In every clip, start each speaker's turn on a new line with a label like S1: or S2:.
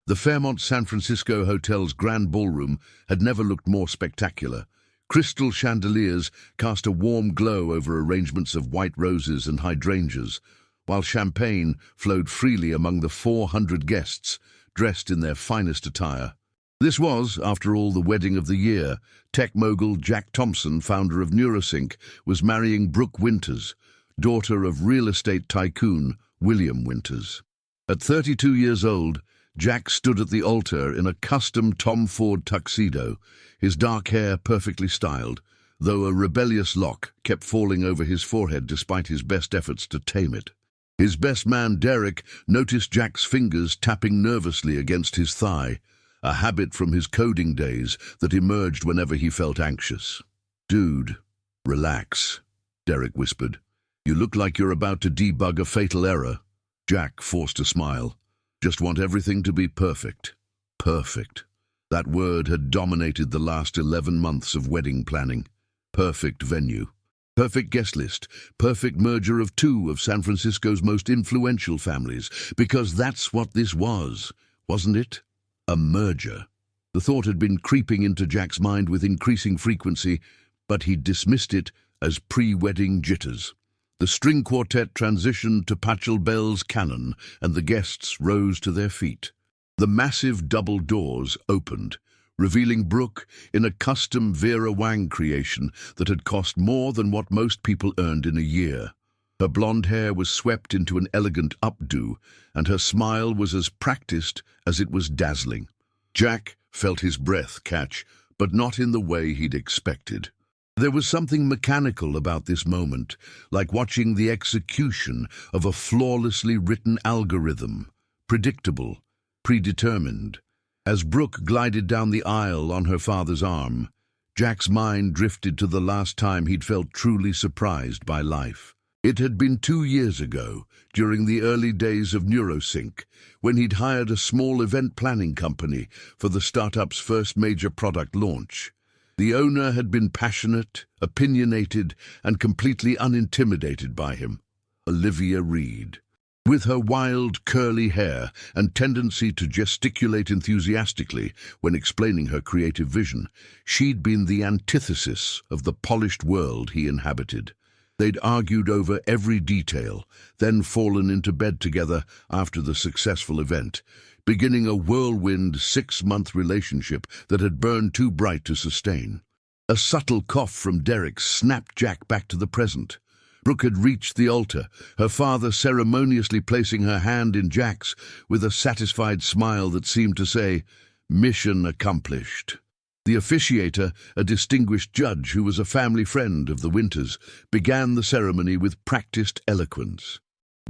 S1: The Fairmont San Francisco Hotel's grand ballroom had never looked more spectacular. Crystal chandeliers cast a warm glow over arrangements of white roses and hydrangeas, while champagne flowed freely among the 400 guests, dressed in their finest attire. This was, after all, the wedding of the year. Tech mogul Jack Thompson, founder of Neurosync, was marrying Brooke Winters, daughter of real estate tycoon William Winters. At 32 years old, Jack stood at the altar in a custom Tom Ford tuxedo, his dark hair perfectly styled, though a rebellious lock kept falling over his forehead despite his best efforts to tame it. His best man, Derek, noticed Jack's fingers tapping nervously against his thigh, a habit from his coding days that emerged whenever he felt anxious. "Dude, relax," Derek whispered. "You look like you're about to debug a fatal error." Jack forced a smile. "Just want everything to be perfect." Perfect. That word had dominated the last 11 months of wedding planning. Perfect venue. Perfect guest list. Perfect merger of two of San Francisco's most influential families. Because that's what this was, wasn't it? A merger. The thought had been creeping into Jack's mind with increasing frequency, but he dismissed it as pre-wedding jitters. The string quartet transitioned to Pachelbel's canon, and the guests rose to their feet. The massive double doors opened, revealing Brooke in a custom Vera Wang creation that had cost more than what most people earned in a year. Her blonde hair was swept into an elegant updo, and her smile was as practiced as it was dazzling. Jack felt his breath catch, but not in the way he'd expected. There was something mechanical about this moment, like watching the execution of a flawlessly written algorithm, predictable, predetermined. As Brooke glided down the aisle on her father's arm, Jack's mind drifted to the last time he'd felt truly surprised by life. It had been 2 years ago, during the early days of Neurosync, when he'd hired a small event planning company for the startup's first major product launch. The owner had been passionate, opinionated, and completely unintimidated by him. Olivia Reed. With her wild, curly hair and tendency to gesticulate enthusiastically when explaining her creative vision, she'd been the antithesis of the polished world he inhabited. They'd argued over every detail, then fallen into bed together after the successful event, beginning a whirlwind 6-month relationship that had burned too bright to sustain. A subtle cough from Derek snapped Jack back to the present. Brooke had reached the altar, her father ceremoniously placing her hand in Jack's with a satisfied smile that seemed to say, "Mission accomplished." The officiator, a distinguished judge who was a family friend of the Winters, began the ceremony with practiced eloquence.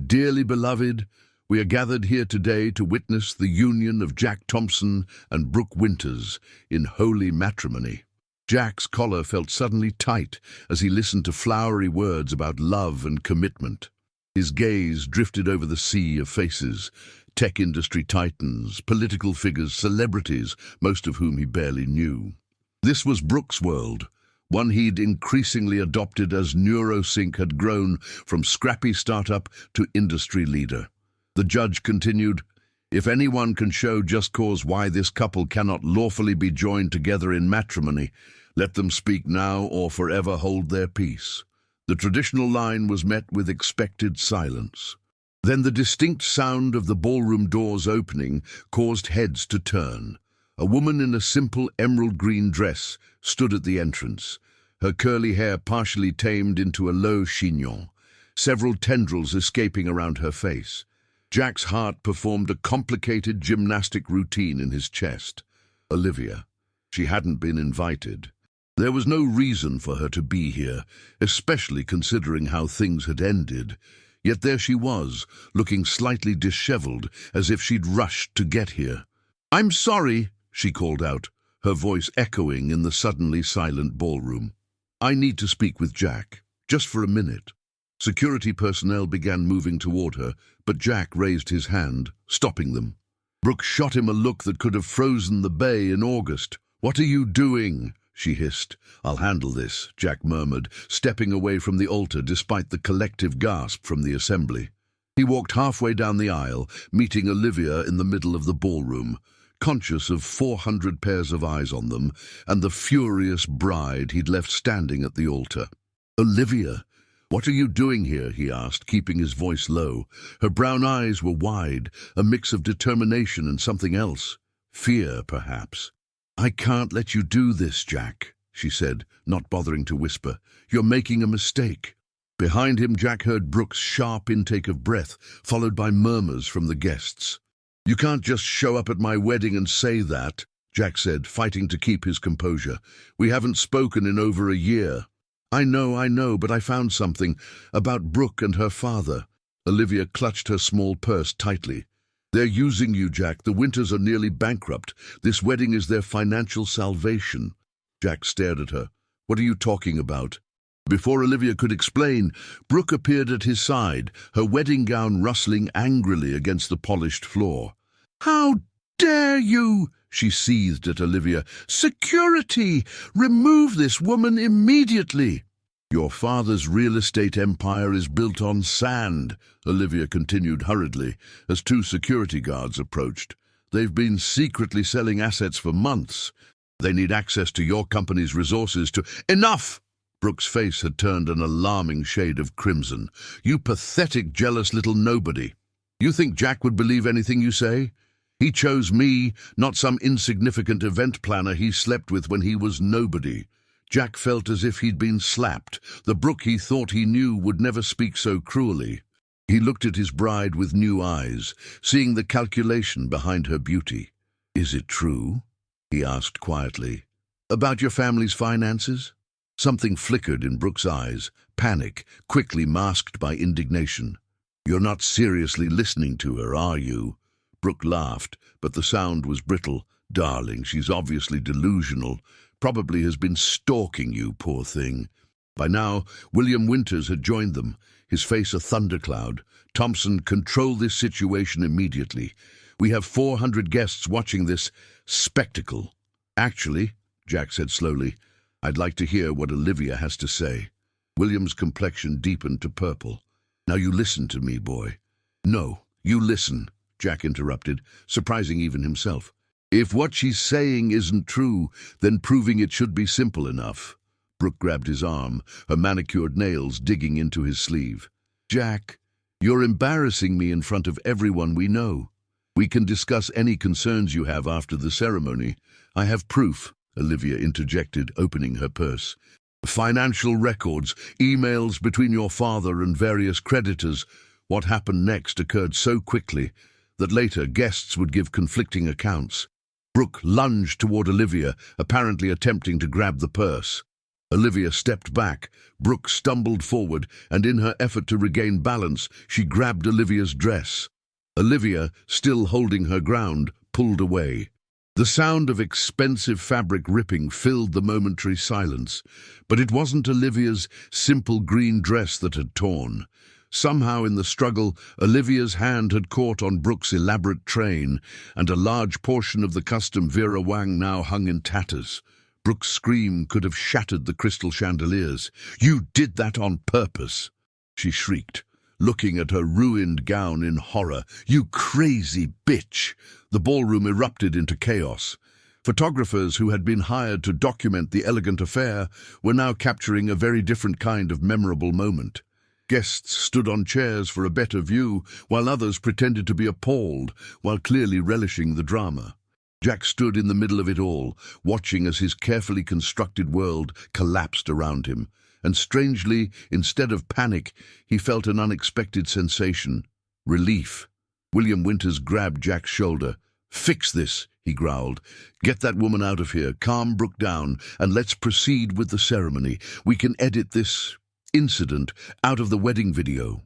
S1: "Dearly beloved, we are gathered here today to witness the union of Jack Thompson and Brooke Winters in holy matrimony." Jack's collar felt suddenly tight as he listened to flowery words about love and commitment. His gaze drifted over the sea of faces, tech industry titans, political figures, celebrities, most of whom he barely knew. This was Brooke's world, one he'd increasingly adopted as Neurosync had grown from scrappy startup to industry leader. The judge continued, "If anyone can show just cause why this couple cannot lawfully be joined together in matrimony, let them speak now or forever hold their peace." The traditional line was met with expected silence. Then the distinct sound of the ballroom doors opening caused heads to turn. A woman in a simple emerald green dress stood at the entrance, her curly hair partially tamed into a low chignon, several tendrils escaping around her face. Jack's heart performed a complicated gymnastic routine in his chest. Olivia. She hadn't been invited. There was no reason for her to be here, especially considering how things had ended. Yet there she was, looking slightly disheveled, as if she'd rushed to get here. "I'm sorry," she called out, her voice echoing in the suddenly silent ballroom. "I need to speak with Jack, just for a minute." Security personnel began moving toward her, but Jack raised his hand, stopping them. Brooke shot him a look that could have frozen the bay in August. "What are you doing?" she hissed. "I'll handle this," Jack murmured, stepping away from the altar despite the collective gasp from the assembly. He walked halfway down the aisle, meeting Olivia in the middle of the ballroom, conscious of 400 pairs of eyes on them and the furious bride he'd left standing at the altar. "Olivia, what are you doing here?" he asked, keeping his voice low. Her brown eyes were wide, a mix of determination and something else. Fear, perhaps. "I can't let you do this, Jack," she said, not bothering to whisper. "You're making a mistake." Behind him, Jack heard Brooke's sharp intake of breath, followed by murmurs from the guests. "You can't just show up at my wedding and say that," Jack said, fighting to keep his composure. "We haven't spoken in over a year." I know, but I found something about Brooke and her father." Olivia clutched her small purse tightly. "They're using you, Jack. The Winters are nearly bankrupt. This wedding is their financial salvation." Jack stared at her. "What are you talking about?" Before Olivia could explain, Brooke appeared at his side, her wedding gown rustling angrily against the polished floor. "How dare you!" she seethed at Olivia. "Security! Remove this woman immediately!" "Your father's real estate empire is built on sand," Olivia continued hurriedly, as two security guards approached. "They've been secretly selling assets for months. They need access to your company's resources to—" "Enough!" Brooke's face had turned an alarming shade of crimson. "You pathetic, jealous little nobody. You think Jack would believe anything you say? He chose me, not some insignificant event planner he slept with when he was nobody." Jack felt as if he'd been slapped. The Brooke he thought he knew would never speak so cruelly. He looked at his bride with new eyes, seeing the calculation behind her beauty. "Is it true?" he asked quietly. "About your family's finances?" Something flickered in Brooke's eyes, panic, quickly masked by indignation. "You're not seriously listening to her, are you?" Brooke laughed, but the sound was brittle. "Darling, she's obviously delusional. Probably has been stalking you, poor thing." By now, William Winters had joined them, his face a thundercloud. "Thompson, control this situation immediately. We have 400 guests watching this spectacle." "Actually," Jack said slowly, "I'd like to hear what Olivia has to say." William's complexion deepened to purple. "Now you listen to me, boy." "No, you listen," Jack interrupted, surprising even himself. "If what she's saying isn't true, then proving it should be simple enough." Brooke grabbed his arm, her manicured nails digging into his sleeve. "Jack, you're embarrassing me in front of everyone we know. We can discuss any concerns you have after the ceremony. I have proof," Olivia interjected, opening her purse. "Financial records, emails between your father and various creditors. What happened next occurred so quickly that later guests would give conflicting accounts." Brooke lunged toward Olivia, apparently attempting to grab the purse. Olivia stepped back. Brooke stumbled forward, and in her effort to regain balance, she grabbed Olivia's dress. Olivia, still holding her ground, pulled away. The sound of expensive fabric ripping filled the momentary silence, but it wasn't Olivia's simple green dress that had torn. Somehow in the struggle, Olivia's hand had caught on Brooke's elaborate train, and a large portion of the custom Vera Wang now hung in tatters. Brooke's scream could have shattered the crystal chandeliers. "You did that on purpose!" she shrieked, looking at her ruined gown in horror. "You crazy bitch!" The ballroom erupted into chaos. Photographers who had been hired to document the elegant affair were now capturing a very different kind of memorable moment. Guests stood on chairs for a better view, while others pretended to be appalled, while clearly relishing the drama. Jack stood in the middle of it all, watching as his carefully constructed world collapsed around him. And strangely, instead of panic, he felt an unexpected sensation: relief. William Winters grabbed Jack's shoulder. "Fix this," he growled. "Get that woman out of here, calm Brooke down, and let's proceed with the ceremony. We can edit this incident out of the wedding video."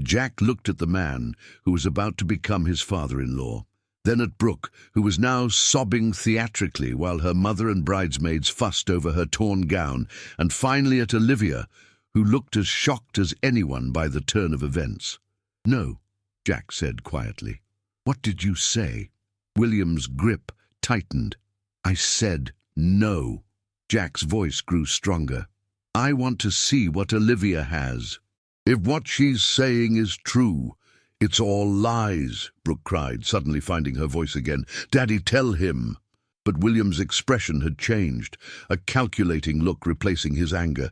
S1: Jack looked at the man who was about to become his father-in-law, then at Brooke, who was now sobbing theatrically while her mother and bridesmaids fussed over her torn gown, and finally at Olivia, who looked as shocked as anyone by the turn of events. "No," Jack said quietly. "What did you say?" William's grip tightened. "I said no." Jack's voice grew stronger. "I want to see what Olivia has. If what she's saying is true, "It's all lies," Brooke cried, suddenly finding her voice again. "Daddy, tell him." But William's expression had changed, a calculating look replacing his anger.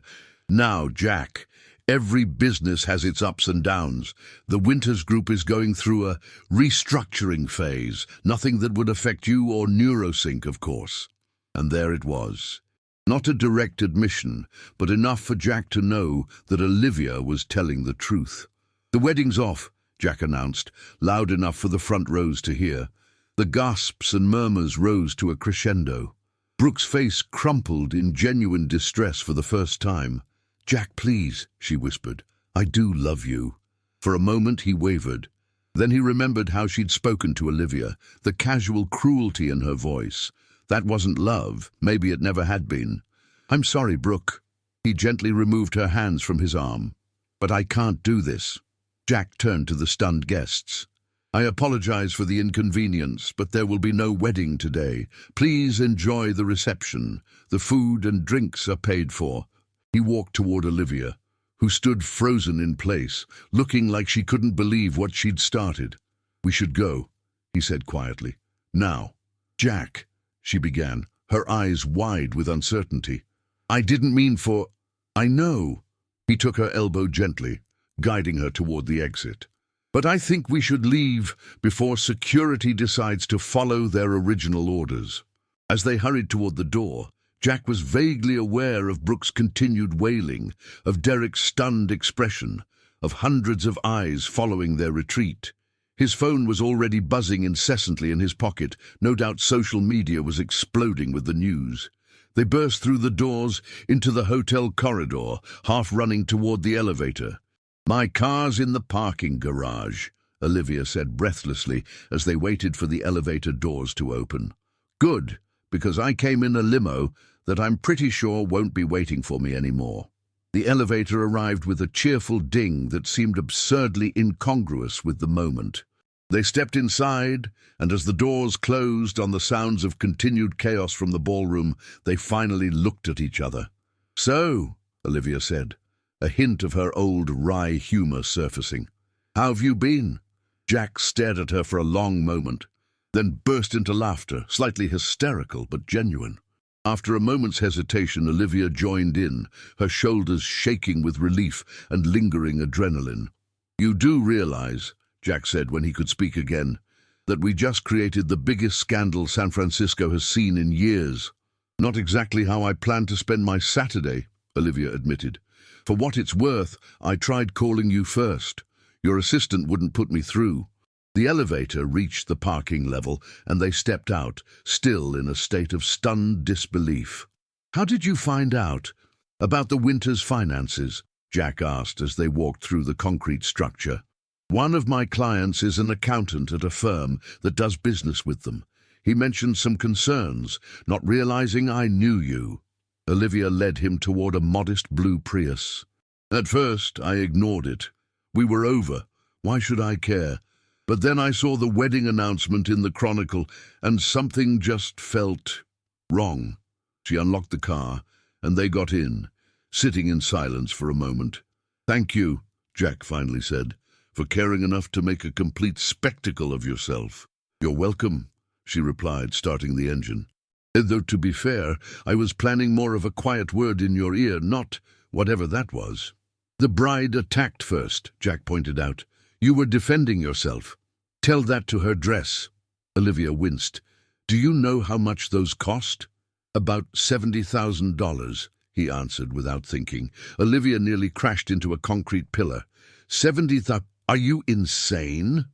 S1: "Now, Jack, every business has its ups and downs. The Winters Group is going through a restructuring phase, nothing that would affect you or Neurosync, of course." And there it was. Not a direct admission, but enough for Jack to know that Olivia was telling the truth. "The wedding's off," Jack announced, loud enough for the front rows to hear. The gasps and murmurs rose to a crescendo. Brooke's face crumpled in genuine distress for the first time. "Jack, please," she whispered. "I do love you." For a moment he wavered. Then he remembered how she'd spoken to Olivia, the casual cruelty in her voice. That wasn't love, maybe it never had been. "I'm sorry, Brooke." He gently removed her hands from his arm. "But I can't do this." Jack turned to the stunned guests. "I apologize for the inconvenience, but there will be no wedding today. Please enjoy the reception. The food and drinks are paid for." He walked toward Olivia, who stood frozen in place, looking like she couldn't believe what she'd started. "We should go," he said quietly. "Now." "Jack," she began, her eyes wide with uncertainty. "I didn't mean for—" "I know." He took her elbow gently, guiding her toward the exit. "But I think we should leave before security decides to follow their original orders." As they hurried toward the door, Jack was vaguely aware of Brooke's continued wailing, of Derek's stunned expression, of hundreds of eyes following their retreat. His phone was already buzzing incessantly in his pocket. No doubt social media was exploding with the news. They burst through the doors into the hotel corridor, half running toward the elevator. "My car's in the parking garage," Olivia said breathlessly as they waited for the elevator doors to open. "Good, because I came in a limo that I'm pretty sure won't be waiting for me anymore." The elevator arrived with a cheerful ding that seemed absurdly incongruous with the moment. They stepped inside, and as the doors closed on the sounds of continued chaos from the ballroom, they finally looked at each other. "So," Olivia said, a hint of her old wry humor surfacing. "How have you been?" Jack stared at her for a long moment, then burst into laughter, slightly hysterical but genuine. After a moment's hesitation, Olivia joined in, her shoulders shaking with relief and lingering adrenaline. "You do realize," Jack said when he could speak again, "that we just created the biggest scandal San Francisco has seen in years." "Not exactly how I planned to spend my Saturday," Olivia admitted. "For what it's worth, I tried calling you first. Your assistant wouldn't put me through." The elevator reached the parking level, and they stepped out, still in a state of stunned disbelief. "How did you find out about the Winters finances?" Jack asked as they walked through the concrete structure. "One of my clients is an accountant at a firm that does business with them. He mentioned some concerns, not realizing I knew you." Olivia led him toward a modest blue Prius. "At first, I ignored it. We were over. Why should I care? But then I saw the wedding announcement in the Chronicle, and something just felt wrong." She unlocked the car, and they got in, sitting in silence for a moment. "Thank you," Jack finally said, "for caring enough to make a complete spectacle of yourself." "You're welcome," she replied, starting the engine. "Though, to be fair, I was planning more of a quiet word in your ear, not whatever that was." "The bride attacked first," Jack pointed out. "You were defending yourself." "Tell that to her dress." Olivia winced. "Do you know how much those cost?" "About $70,000, he answered without thinking. Olivia nearly crashed into a concrete pillar. "70,000? Are you insane?"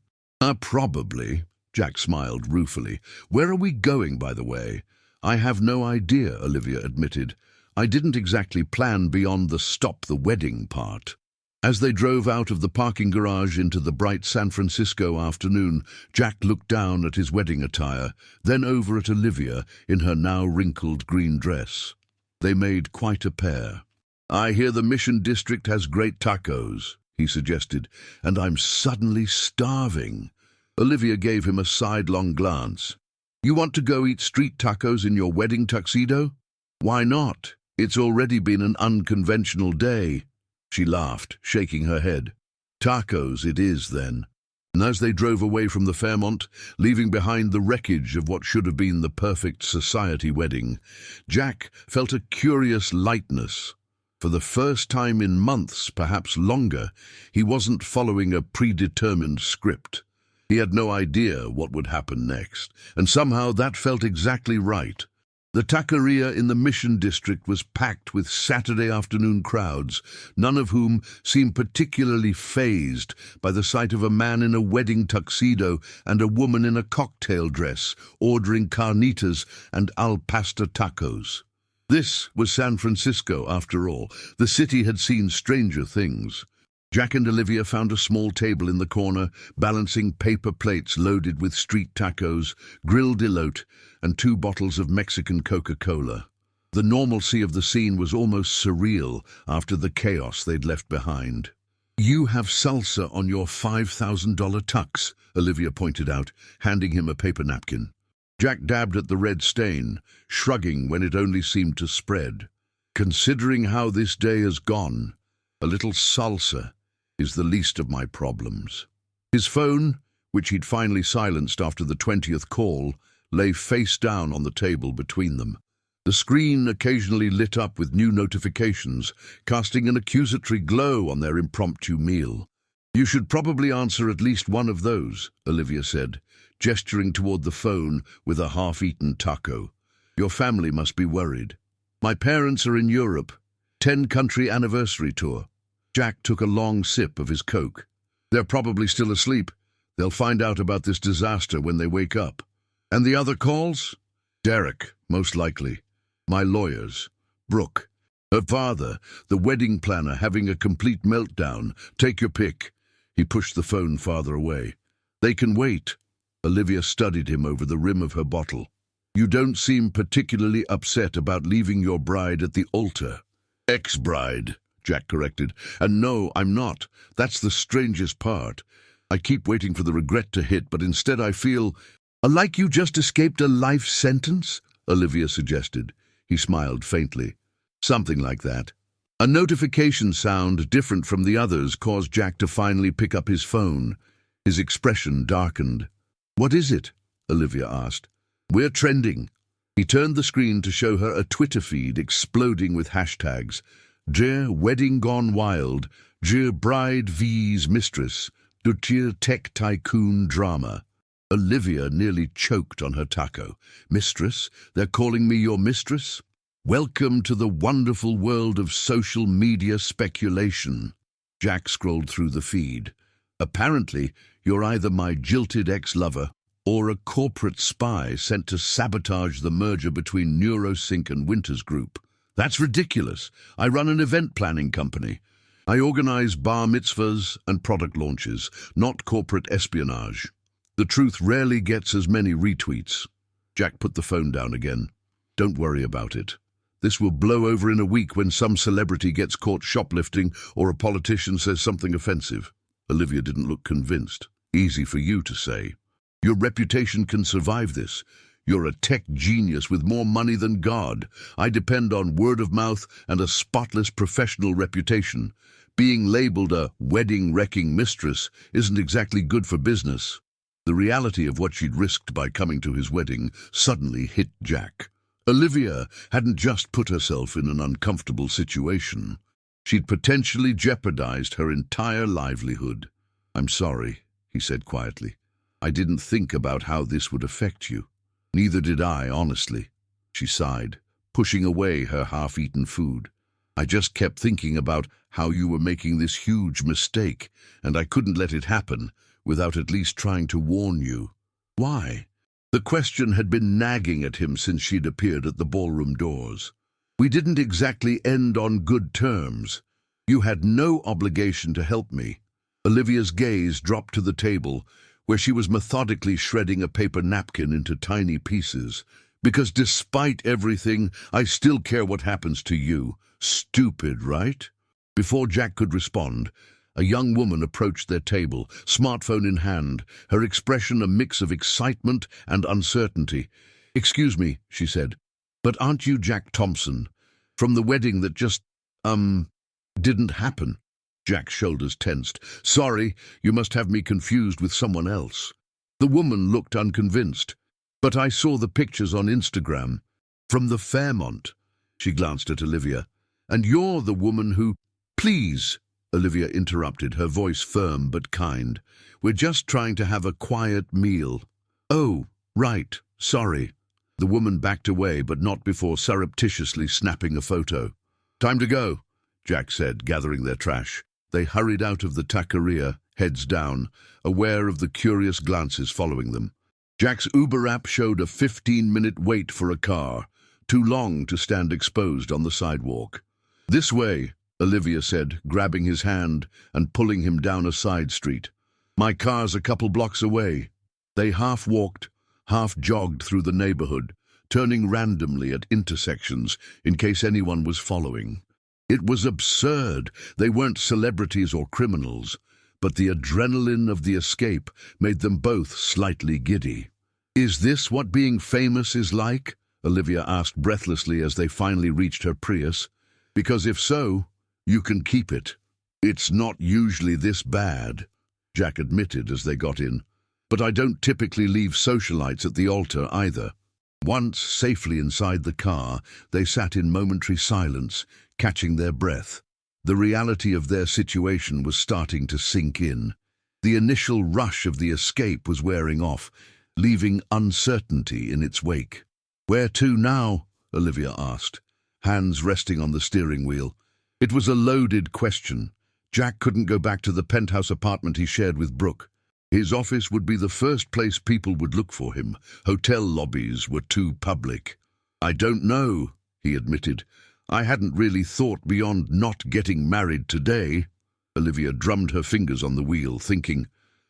S1: Probably," Jack smiled ruefully. "Where are we going, by the way?" "I have no idea," Olivia admitted. "I didn't exactly plan beyond the stop the wedding part." As they drove out of the parking garage into the bright San Francisco afternoon, Jack looked down at his wedding attire, then over at Olivia in her now wrinkled green dress. They made quite a pair. "I hear the Mission District has great tacos," he suggested, "and I'm suddenly starving." Olivia gave him a sidelong glance. "You want to go eat street tacos in your wedding tuxedo?" "Why not? It's already been an unconventional day." She laughed, shaking her head. "Tacos it is, then." And as they drove away from the Fairmont, leaving behind the wreckage of what should have been the perfect society wedding, Jack felt a curious lightness. For the first time in months, perhaps longer, he wasn't following a predetermined script. He had no idea what would happen next, and somehow that felt exactly right. The taqueria in the Mission District was packed with Saturday afternoon crowds, none of whom seemed particularly fazed by the sight of a man in a wedding tuxedo and a woman in a cocktail dress ordering carnitas and al pastor tacos. This was San Francisco, after all. The city had seen stranger things. Jack and Olivia found a small table in the corner, balancing paper plates loaded with street tacos, grilled elote, and 2 bottles of Mexican Coca-Cola. The normalcy of the scene was almost surreal after the chaos they'd left behind. "You have salsa on your $5,000 tux," Olivia pointed out, handing him a paper napkin. Jack dabbed at the red stain, shrugging when it only seemed to spread. "Considering how this day has gone, a little salsa is the least of my problems." His phone, which he'd finally silenced after the 20th call, lay face down on the table between them. The screen occasionally lit up with new notifications, casting an accusatory glow on their impromptu meal. "You should probably answer at least one of those," Olivia said, gesturing toward the phone with a half-eaten taco. "Your family must be worried." "My parents are in Europe. 10-country anniversary tour." Jack took a long sip of his Coke. "They're probably still asleep. They'll find out about this disaster when they wake up." "And the other calls?" "Derek, most likely. My lawyers. Brooke. Her father, the wedding planner, having a complete meltdown. Take your pick." He pushed the phone farther away. "They can wait." Olivia studied him over the rim of her bottle. "You don't seem particularly upset about leaving your bride at the altar." "Ex-bride," Jack corrected. "And no, I'm not. That's the strangest part. I keep waiting for the regret to hit, but instead I feel—" "Like you just escaped a life sentence?" Olivia suggested. He smiled faintly. "Something like that." A notification sound different from the others caused Jack to finally pick up his phone. His expression darkened. "What is it?" Olivia asked. "We're trending." He turned the screen to show her a Twitter feed exploding with hashtags. "Dear Wedding Gone Wild," "Dear Bride vs Mistress," "Dear Tech Tycoon Drama." Olivia nearly choked on her taco. "Mistress? They're calling me your mistress? Welcome to the wonderful world of social media speculation." Jack scrolled through the feed. "Apparently, you're either my jilted ex-lover or a corporate spy sent to sabotage the merger between Neurosync and Winters Group. That's ridiculous. I run an event planning company. I organize bar mitzvahs and product launches, not corporate espionage. The truth rarely gets as many retweets." Jack put the phone down again. "Don't worry about it. This will blow over in a week when some celebrity gets caught shoplifting or a politician says something offensive." Olivia didn't look convinced. "Easy for you to say. Your reputation can survive this. You're a tech genius with more money than God. I depend on word of mouth and a spotless professional reputation. Being labeled a wedding-wrecking mistress isn't exactly good for business." The reality of what she'd risked by coming to his wedding suddenly hit Jack. Olivia hadn't just put herself in an uncomfortable situation. She'd potentially jeopardized her entire livelihood. "I'm sorry," he said quietly. "I didn't think about how this would affect you." "Neither did I, honestly." She sighed, pushing away her half-eaten food. "I just kept thinking about how you were making this huge mistake, and I couldn't let it happen without at least trying to warn you." "Why?" The question had been nagging at him since she'd appeared at the ballroom doors. "We didn't exactly end on good terms. You had no obligation to help me." Olivia's gaze dropped to the table, where she was methodically shredding a paper napkin into tiny pieces. "Because despite everything, I still care what happens to you. Stupid, right?" Before Jack could respond, a young woman approached their table, smartphone in hand, her expression a mix of excitement and uncertainty. "Excuse me," she said, "but aren't you Jack Thompson? From the wedding that just, didn't happen?" Jack's shoulders tensed. "Sorry, you must have me confused with someone else." The woman looked unconvinced. "But I saw the pictures on Instagram. From the Fairmont." She glanced at Olivia. "And you're the woman who—" "Please," Olivia interrupted, her voice firm but kind. "We're just trying to have a quiet meal." "Oh, right, sorry." The woman backed away, but not before surreptitiously snapping a photo. "Time to go," Jack said, gathering their trash. They hurried out of the taqueria, heads down, aware of the curious glances following them. Jack's Uber app showed a 15-minute wait for a car, too long to stand exposed on the sidewalk. "This way," Olivia said, grabbing his hand and pulling him down a side street. "My car's a couple blocks away." They half walked, half jogged through the neighborhood, turning randomly at intersections in case anyone was following. It was absurd. They weren't celebrities or criminals, but the adrenaline of the escape made them both slightly giddy. "Is this what being famous is like?" Olivia asked breathlessly as they finally reached her Prius. "Because if so, you can keep it." "It's not usually this bad," Jack admitted as they got in. "But I don't typically leave socialites at the altar either." Once safely inside the car, they sat in momentary silence, catching their breath. The reality of their situation was starting to sink in. The initial rush of the escape was wearing off, leaving uncertainty in its wake. "Where to now?" Olivia asked, hands resting on the steering wheel. It was a loaded question. Jack couldn't go back to the penthouse apartment he shared with Brooke. His office would be the first place people would look for him. Hotel lobbies were too public. "I don't know," he admitted. "I hadn't really thought beyond not getting married today." Olivia drummed her fingers on the wheel, thinking,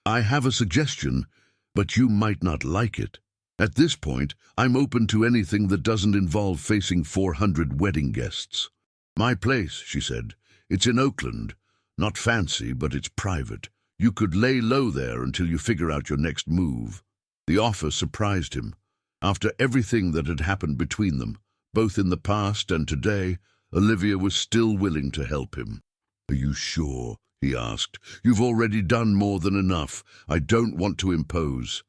S1: "I have a suggestion, but you might not like it. At this point, I'm open to anything that doesn't involve facing 400 wedding guests." "My place," she said. "It's in Oakland. Not fancy, but it's private. You could lay low there until you figure out your next move." The offer surprised him. After everything that had happened between them, both in the past and today, Olivia was still willing to help him. "Are you sure?" he asked. "You've already done more than enough. I don't want to impose."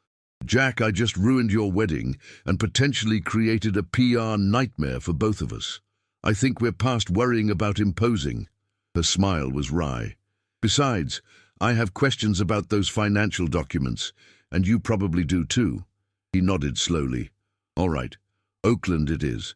S1: "Jack, I just ruined your wedding and potentially created a PR nightmare for both of us. I think we're past worrying about imposing." Her smile was wry. "Besides, I have questions about those financial documents, and you probably do too." He nodded slowly. "All right, Oakland it is."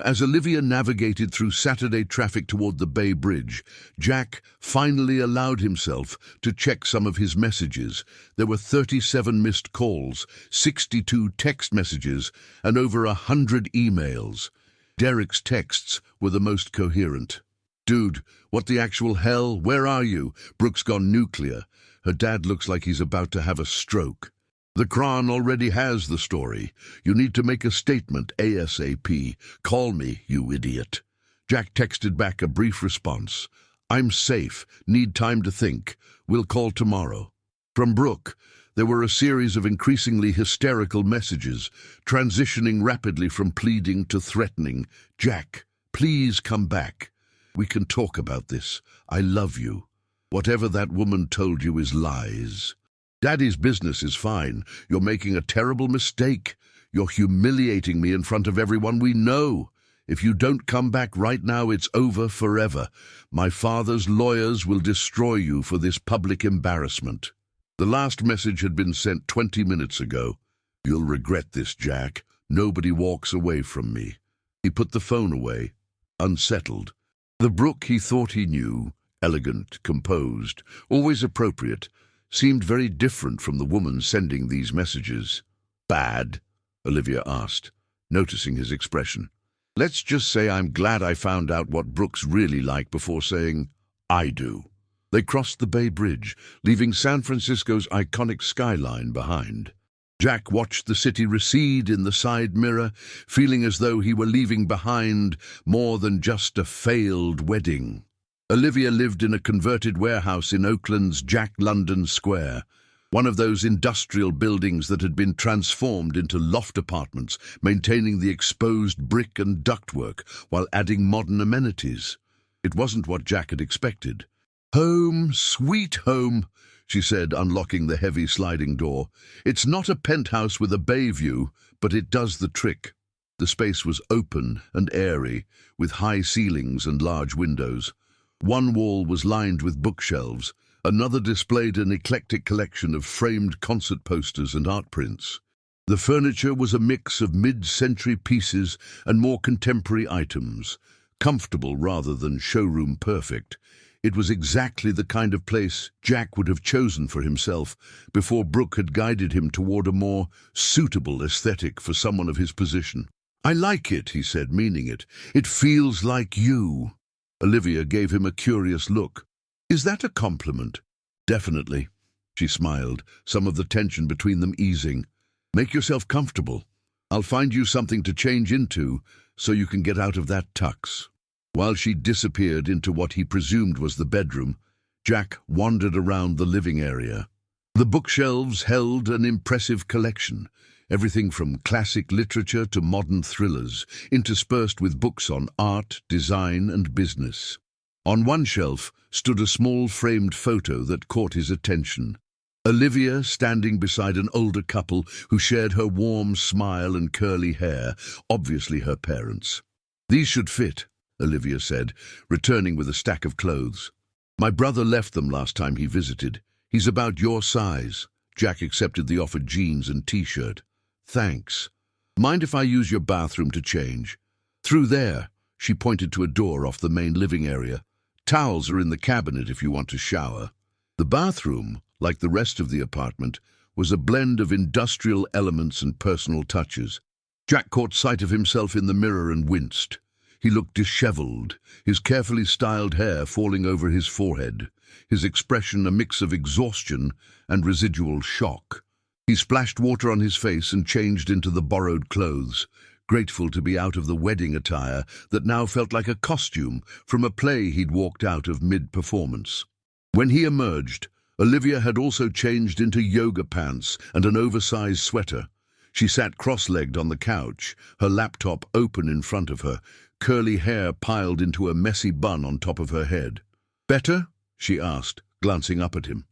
S1: As Olivia navigated through Saturday traffic toward the Bay Bridge, Jack finally allowed himself to check some of his messages. There were 37 missed calls, 62 text messages, and over 100 emails. Derek's texts were the most coherent. "Dude, what the actual hell? Where are you? Brooke's gone nuclear. Her dad looks like he's about to have a stroke. The Crown already has the story. You need to make a statement ASAP. Call me, you idiot." Jack texted back a brief response. "I'm safe. Need time to think. We'll call tomorrow." From Brooke, there were a series of increasingly hysterical messages, transitioning rapidly from pleading to threatening. "Jack, please come back. We can talk about this. I love you. Whatever that woman told you is lies. Daddy's business is fine. You're making a terrible mistake. You're humiliating me in front of everyone we know. If you don't come back right now, it's over forever. My father's lawyers will destroy you for this public embarrassment." The last message had been sent 20 minutes ago. "You'll regret this, Jack. Nobody walks away from me." He put the phone away, unsettled. The Brooke he thought he knew, elegant, composed, always appropriate, seemed very different from the woman sending these messages. "Bad?" Olivia asked, noticing his expression. "Let's just say I'm glad I found out what Brooke's really like before saying, I do." They crossed the Bay Bridge, leaving San Francisco's iconic skyline behind. Jack watched the city recede in the side mirror, feeling as though he were leaving behind more than just a failed wedding. Olivia lived in a converted warehouse in Oakland's Jack London Square, one of those industrial buildings that had been transformed into loft apartments, maintaining the exposed brick and ductwork while adding modern amenities. It wasn't what Jack had expected. Home, sweet home, she said, unlocking the heavy sliding door. It's not a penthouse with a bay view, but it does the trick. The space was open and airy, with high ceilings and large windows. One wall was lined with bookshelves, another displayed an eclectic collection of framed concert posters and art prints. The furniture was a mix of mid-century pieces and more contemporary items, comfortable rather than showroom perfect. It was exactly the kind of place Jack would have chosen for himself before Brooke had guided him toward a more suitable aesthetic for someone of his position. "I like it," he said, meaning it. "It feels like you." Olivia gave him a curious look. "Is that a compliment?" "Definitely," she smiled, some of the tension between them easing. "Make yourself comfortable. I'll find you something to change into so you can get out of that tux." While she disappeared into what he presumed was the bedroom, Jack wandered around the living area. The bookshelves held an impressive collection, everything from classic literature to modern thrillers, interspersed with books on art, design, and business. On one shelf stood a small framed photo that caught his attention. Olivia standing beside an older couple who shared her warm smile and curly hair, obviously her parents. "These should fit," Olivia said, returning with a stack of clothes. "My brother left them last time he visited. He's about your size." Jack accepted the offered jeans and t-shirt. "Thanks. Mind if I use your bathroom to change?" "Through there." She pointed to a door off the main living area. "Towels are in the cabinet if you want to shower." The bathroom, like the rest of the apartment, was a blend of industrial elements and personal touches. Jack caught sight of himself in the mirror and winced. He looked disheveled, his carefully styled hair falling over his forehead, his expression a mix of exhaustion and residual shock. He splashed water on his face and changed into the borrowed clothes, grateful to be out of the wedding attire that now felt like a costume from a play he'd walked out of mid-performance. When he emerged, Olivia had also changed into yoga pants and an oversized sweater. She sat cross-legged on the couch, her laptop open in front of her, curly hair piled into a messy bun on top of her head. "Better?" she asked, glancing up at him.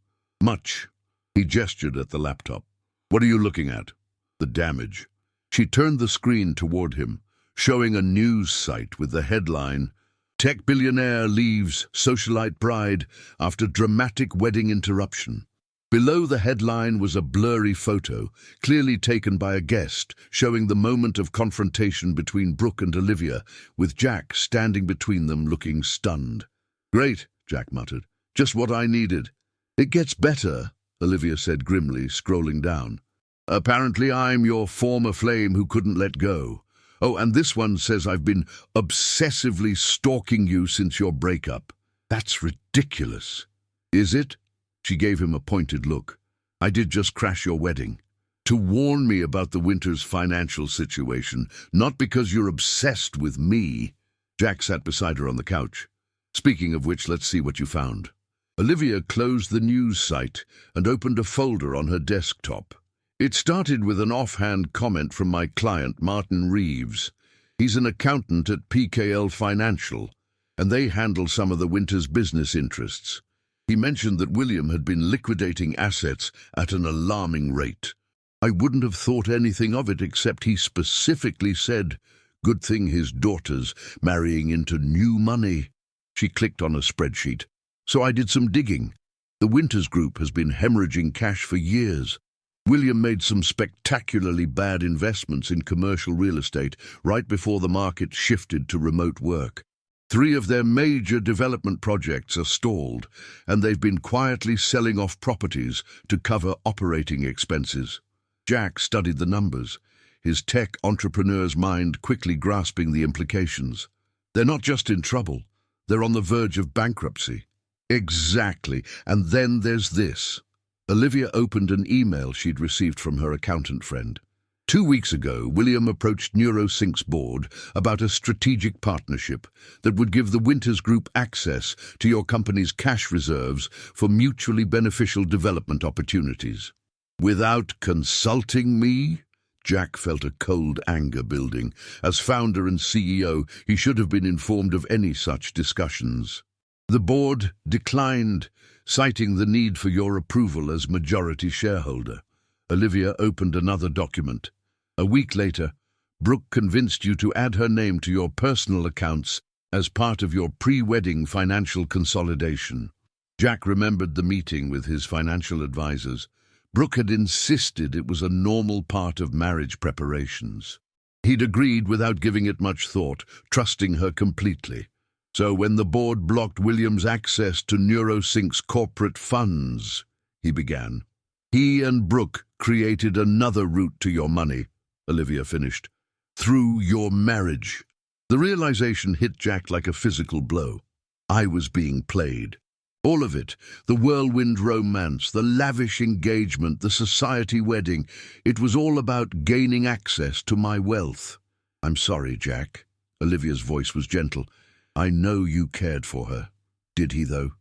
S1: "Much." He gestured at the laptop. "What are you looking at?" "The damage." She turned the screen toward him, showing a news site with the headline, "Tech billionaire leaves socialite bride after dramatic wedding interruption." Below the headline was a blurry photo, clearly taken by a guest, showing the moment of confrontation between Brooke and Olivia, with Jack standing between them looking stunned. "Great," Jack muttered. "Just what I needed." "It gets better," Olivia said grimly, scrolling down. "Apparently I'm your former flame who couldn't let go. Oh, and this one says I've been obsessively stalking you since your breakup." "That's ridiculous." "Is it?" She gave him a pointed look. "I did just crash your wedding. To warn me about the winter's financial situation, not because you're obsessed with me." Jack sat beside her on the couch. "Speaking of which, let's see what you found." Olivia closed the news site and opened a folder on her desktop. It started with an offhand comment from my client, Martin Reeves. He's an accountant at PKL Financial, and they handle some of the winter's business interests. He mentioned that William had been liquidating assets at an alarming rate. I wouldn't have thought anything of it except he specifically said, "Good thing his daughter's marrying into new money." She clicked on a spreadsheet. "So I did some digging. The Winters Group has been hemorrhaging cash for years. William made some spectacularly bad investments in commercial real estate right before the market shifted to remote work. 3 of their major development projects are stalled, and they've been quietly selling off properties to cover operating expenses." Jack studied the numbers, his tech entrepreneur's mind quickly grasping the implications. "They're not just in trouble, they're on the verge of bankruptcy." "Exactly, and then there's this." Olivia opened an email she'd received from her accountant friend. 2 weeks ago, William approached NeuroSync's board about a strategic partnership that would give the Winters Group access to your company's cash reserves for mutually beneficial development opportunities. "Without consulting me?" Jack felt a cold anger building. As founder and CEO, he should have been informed of any such discussions. The board declined, citing the need for your approval as majority shareholder. Olivia opened another document. A week later, Brooke convinced you to add her name to your personal accounts as part of your pre-wedding financial consolidation. Jack remembered the meeting with his financial advisors. Brooke had insisted it was a normal part of marriage preparations. He'd agreed without giving it much thought, trusting her completely. So when the board blocked William's access to NeuroSync's corporate funds, he began. He and Brooke created another route to your money, Olivia finished, through your marriage. The realization hit Jack like a physical blow. I was being played. All of it, the whirlwind romance, the lavish engagement, the society wedding, it was all about gaining access to my wealth. I'm sorry, Jack. Olivia's voice was gentle. I know you cared for her. Did he, though?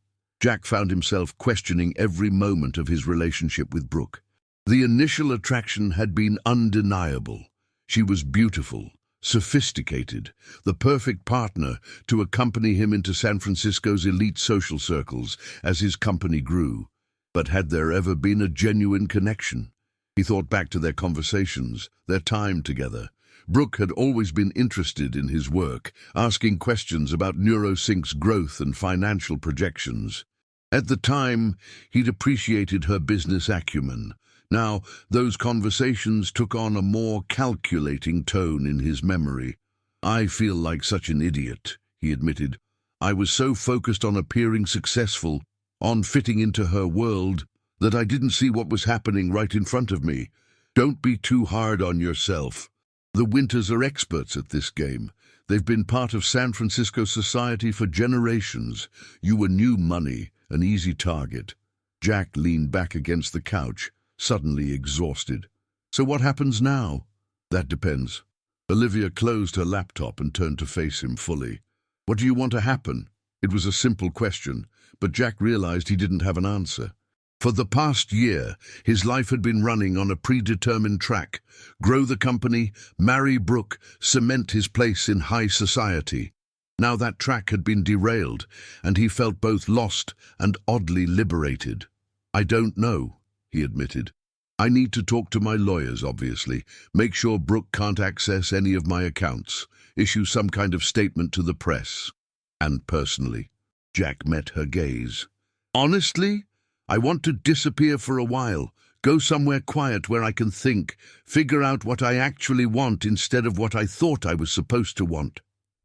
S1: Jack found himself questioning every moment of his relationship with Brooke. The initial attraction had been undeniable. She was beautiful, sophisticated, the perfect partner to accompany him into San Francisco's elite social circles as his company grew. But had there ever been a genuine connection? He thought back to their conversations, their time together. Brooke had always been interested in his work, asking questions about NeuroSync's growth and financial projections. At the time, he'd appreciated her business acumen. Now, those conversations took on a more calculating tone in his memory. I feel like such an idiot, he admitted. I was so focused on appearing successful, on fitting into her world, that I didn't see what was happening right in front of me. Don't be too hard on yourself. The Winters are experts at this game. They've been part of San Francisco society for generations. You were new money, an easy target. Jack leaned back against the couch, suddenly exhausted. So what happens now? That depends. Olivia closed her laptop and turned to face him fully. What do you want to happen? It was a simple question, but Jack realized he didn't have an answer. For the past year, his life had been running on a predetermined track. Grow the company, marry Brooke, cement his place in high society. Now that track had been derailed, and he felt both lost and oddly liberated. I don't know, he admitted. I need to talk to my lawyers, obviously. Make sure Brooke can't access any of my accounts. Issue some kind of statement to the press. And personally. Jack met her gaze. Honestly? I want to disappear for a while, go somewhere quiet where I can think, figure out what I actually want instead of what I thought I was supposed to want.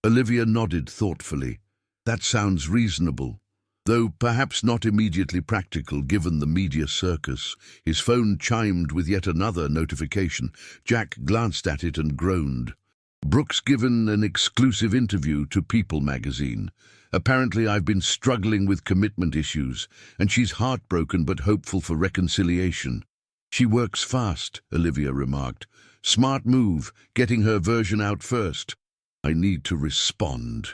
S1: Olivia nodded thoughtfully. That sounds reasonable, though perhaps not immediately practical given the media circus. His phone chimed with yet another notification. Jack glanced at it and groaned. Brooke's given an exclusive interview to People magazine. Apparently I've been struggling with commitment issues, and she's heartbroken but hopeful for reconciliation. She works fast, Olivia remarked. Smart move, getting her version out first. I need to respond.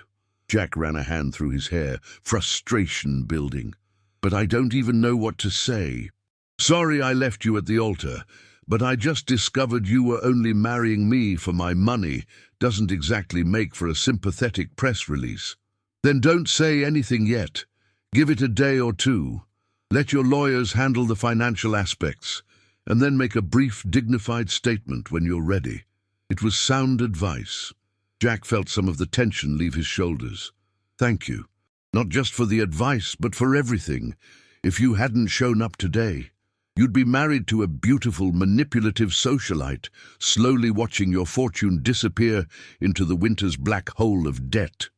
S1: Jack ran a hand through his hair, frustration building. But I don't even know what to say. Sorry I left you at the altar, but I just discovered you were only marrying me for my money. Doesn't exactly make for a sympathetic press release. Then don't say anything yet. Give it a day or two. Let your lawyers handle the financial aspects, and then make a brief, dignified statement when you're ready. It was sound advice. Jack felt some of the tension leave his shoulders. Thank you. Not just for the advice, but for everything. If you hadn't shown up today, you'd be married to a beautiful, manipulative socialite, slowly watching your fortune disappear into the winter's black hole of debt.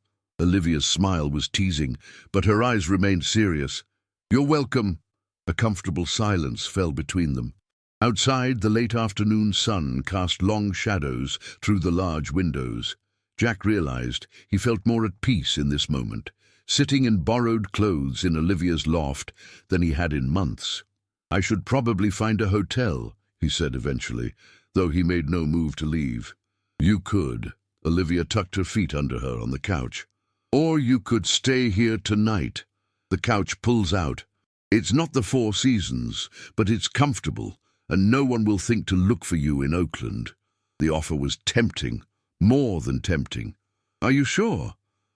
S1: Olivia's smile was teasing, but her eyes remained serious. You're welcome. A comfortable silence fell between them. Outside, the late afternoon sun cast long shadows through the large windows. Jack realized he felt more at peace in this moment, sitting in borrowed clothes in Olivia's loft than he had in months. I should probably find a hotel, he said eventually, though he made no move to leave. You could. Olivia tucked her feet under her on the couch. Or you could stay here tonight. The couch pulls out. It's not the Four Seasons, but it's comfortable, and no one will think to look for you in Oakland. The offer was tempting, more than tempting. Are you sure?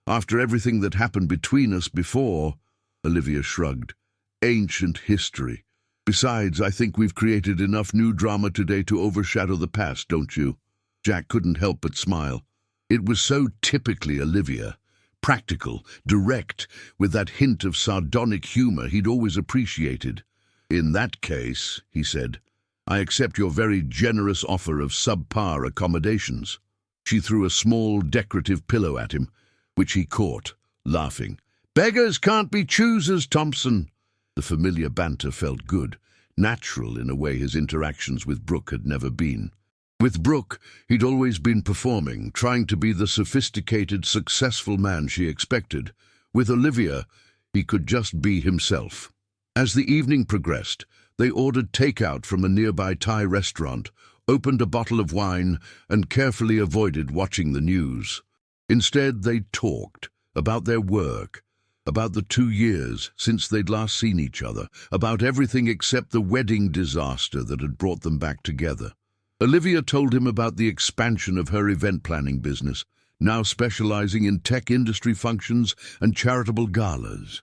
S1: After everything that happened between us before, Olivia shrugged. Ancient history. Besides, I think we've created enough new drama today to overshadow the past, don't you? Jack couldn't help but smile. It was so typically Olivia. Practical, direct, with that hint of sardonic humor he'd always appreciated. In that case, he said, I accept your very generous offer of subpar accommodations. She threw a small decorative pillow at him, which he caught, laughing. Beggars can't be choosers, Thompson. The familiar banter felt good, natural in a way his interactions with Brooke had never been. With Brooke, he'd always been performing, trying to be the sophisticated, successful man she expected. With Olivia, he could just be himself. As the evening progressed, they ordered takeout from a nearby Thai restaurant, opened a bottle of wine, and carefully avoided watching the news. Instead, they talked about their work, about the 2 years since they'd last seen each other, about everything except the wedding disaster that had brought them back together. Olivia told him about the expansion of her event planning business, now specializing in tech industry functions and charitable galas.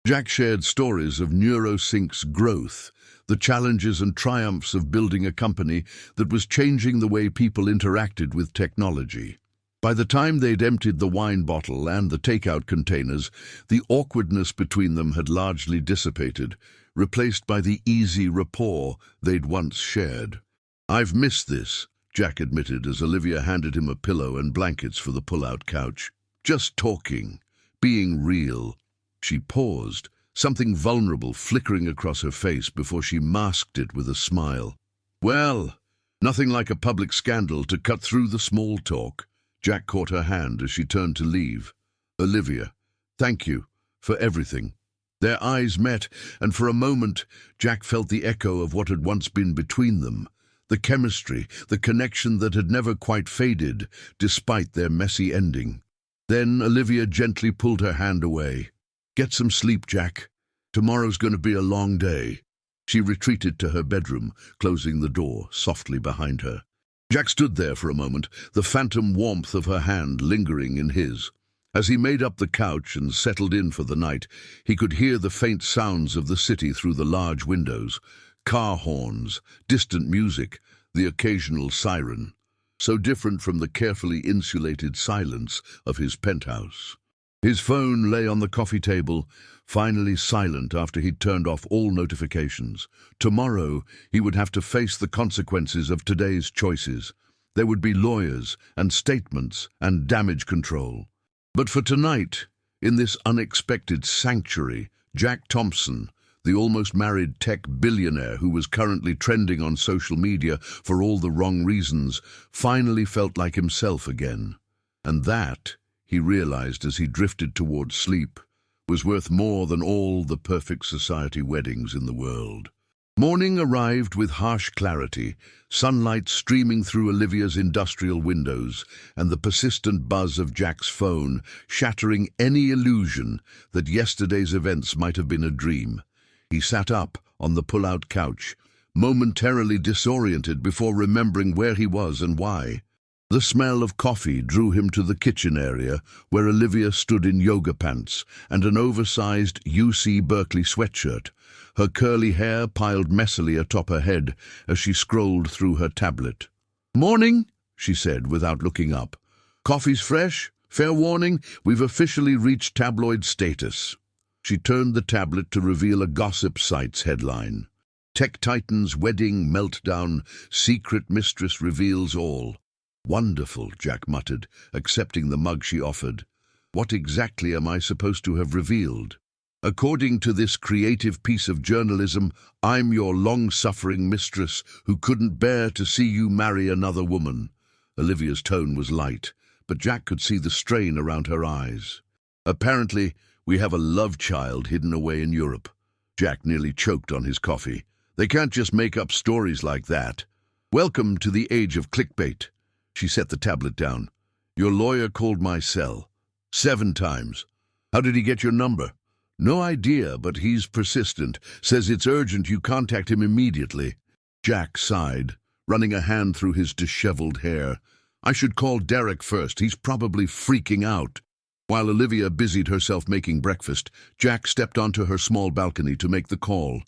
S1: Jack shared stories of NeuroSync's growth, the challenges and triumphs of building a company that was changing the way people interacted with technology. By the time they'd emptied the wine bottle and the takeout containers, the awkwardness between them had largely dissipated, replaced by the easy rapport they'd once shared. I've missed this, Jack admitted as Olivia handed him a pillow and blankets for the pull-out couch. Just talking, being real. She paused, something vulnerable flickering across her face before she masked it with a smile. Well, nothing like a public scandal to cut through the small talk. Jack caught her hand as she turned to leave. Olivia, thank you for everything. Their eyes met, and for a moment, Jack felt the echo of what had once been between them. The chemistry, the connection that had never quite faded, despite their messy ending. Then Olivia gently pulled her hand away. Get some sleep, Jack. Tomorrow's going to be a long day. She retreated to her bedroom, closing the door softly behind her. Jack stood there for a moment, the phantom warmth of her hand lingering in his. As he made up the couch and settled in for the night, he could hear the faint sounds of the city through the large windows. Car horns, distant music, the occasional siren, so different from the carefully insulated silence of his penthouse. His phone lay on the coffee table, finally silent after he'd turned off all notifications. Tomorrow, he would have to face the consequences of today's choices. There would be lawyers and statements and damage control. But for tonight, in this unexpected sanctuary, Jack Thompson, the almost married tech billionaire who was currently trending on social media for all the wrong reasons, finally felt like himself again. And that, he realized as he drifted towards sleep, was worth more than all the perfect society weddings in the world. Morning arrived with harsh clarity, sunlight streaming through Olivia's industrial windows, and the persistent buzz of Jack's phone shattering any illusion that yesterday's events might have been a dream. He sat up on the pull-out couch, momentarily disoriented before remembering where he was and why. The smell of coffee drew him to the kitchen area, where Olivia stood in yoga pants and an oversized UC Berkeley sweatshirt, her curly hair piled messily atop her head as she scrolled through her tablet. "Morning," she said without looking up. "Coffee's fresh? Fair warning, we've officially reached tabloid status." She turned the tablet to reveal a gossip site's headline. Tech Titan's wedding meltdown, secret mistress reveals all. "Wonderful," Jack muttered, accepting the mug she offered. "What exactly am I supposed to have revealed?" "According to this creative piece of journalism, I'm your long-suffering mistress who couldn't bear to see you marry another woman." Olivia's tone was light, but Jack could see the strain around her eyes. "Apparently, we have a love child hidden away in Europe." Jack nearly choked on his coffee. "They can't just make up stories like that." "Welcome to the age of clickbait." She set the tablet down. "Your lawyer called my cell 7 times. How did he get your number?" "No idea, but he's persistent. Says it's urgent you contact him immediately." Jack sighed, running a hand through his disheveled hair. "I should call Derek first. He's probably freaking out." While Olivia busied herself making breakfast, Jack stepped onto her small balcony to make the call.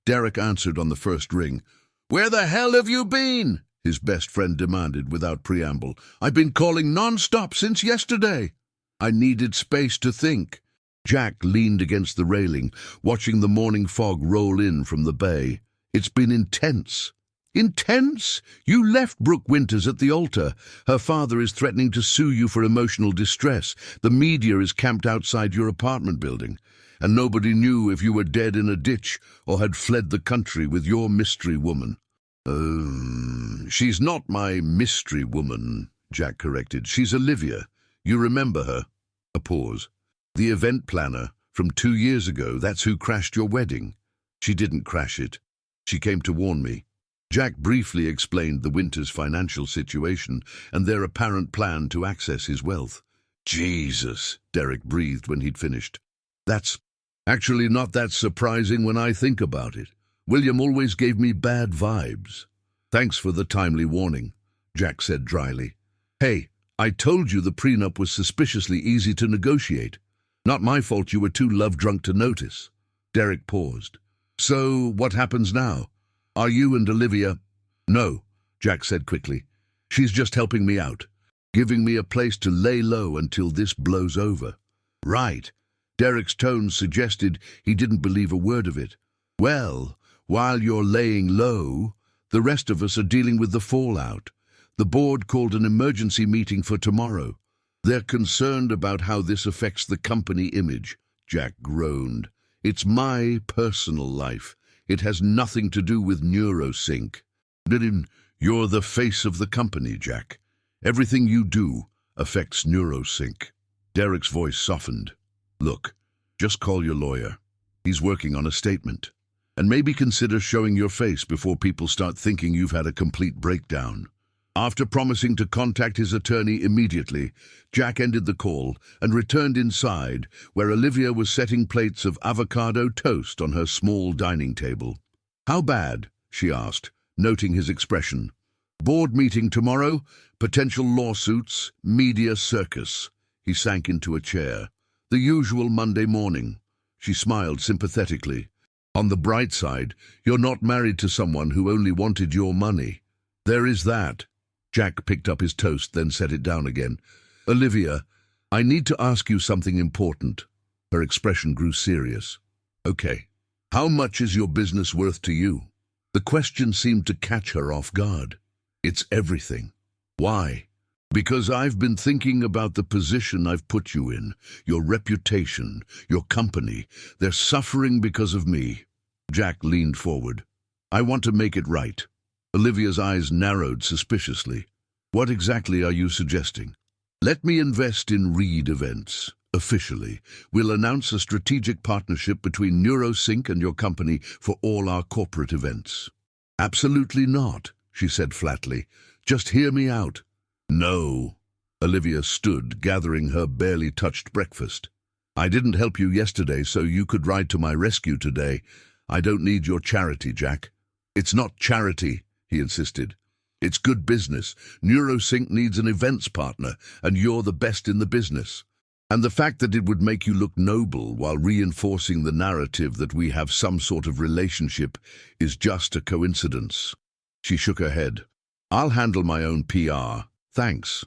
S1: Derek answered on the first ring. "Where the hell have you been?" his best friend demanded without preamble. "I've been calling non-stop since yesterday." "I needed space to think." Jack leaned against the railing, watching the morning fog roll in from the bay. "It's been intense." "Intense? You left Brooke Winters at the altar. Her father is threatening to sue you for emotional distress. The media is camped outside your apartment building. And nobody knew if you were dead in a ditch or had fled the country with your mystery woman." She's not my mystery woman," Jack corrected. "She's Olivia. You remember her?" A pause. "The event planner from 2 years ago. That's who crashed your wedding." "She didn't crash it. She came to warn me." Jack briefly explained the Winters' financial situation and their apparent plan to access his wealth. "Jesus," Derek breathed when he'd finished. "That's actually not that surprising when I think about it. William always gave me bad vibes." "Thanks for the timely warning," Jack said dryly. "Hey, I told you the prenup was suspiciously easy to negotiate. Not my fault you were too love-drunk to notice." Derek paused. "So, what happens now? Are you and Olivia—" "No," Jack said quickly. "She's just helping me out, giving me a place to lay low until this blows over." "Right." Derek's tone suggested he didn't believe a word of it. "Well, while you're laying low, the rest of us are dealing with the fallout. The board called an emergency meeting for tomorrow. They're concerned about how this affects the company image." Jack groaned. "It's my personal life. It has nothing to do with NeuroSync." "You're the face of the company, Jack. Everything you do affects NeuroSync." Derek's voice softened. "Look, just call your lawyer. He's working on a statement. And maybe consider showing your face before people start thinking you've had a complete breakdown." After promising to contact his attorney immediately, Jack ended the call and returned inside, where Olivia was setting plates of avocado toast on her small dining table. "How bad?" she asked, noting his expression. "Board meeting tomorrow, potential lawsuits, media circus." He sank into a chair. "The usual Monday morning." She smiled sympathetically. "On the bright side, you're not married to someone who only wanted your money." "There is that." Jack picked up his toast, then set it down again. "Olivia, I need to ask you something important." Her expression grew serious. "Okay. How much is your business worth to you?" The question seemed to catch her off guard. "It's everything." "Why?" "Because I've been thinking about the position I've put you in, your reputation, your company. They're suffering because of me." Jack leaned forward. "I want to make it right." Olivia's eyes narrowed suspiciously. "What exactly are you suggesting?" "Let me invest in Reed Events. Officially, we'll announce a strategic partnership between NeuroSync and your company for all our corporate events." "Absolutely not," she said flatly. "Just hear me out." "No." Olivia stood, gathering her barely touched breakfast. "I didn't help you yesterday, so you could ride to my rescue today. I don't need your charity, Jack." "It's not charity," he insisted. "It's good business. NeuroSync needs an events partner, and you're the best in the business. And the fact that it would make you look noble while reinforcing the narrative that we have some sort of relationship is just a coincidence." She shook her head. "I'll handle my own PR. Thanks."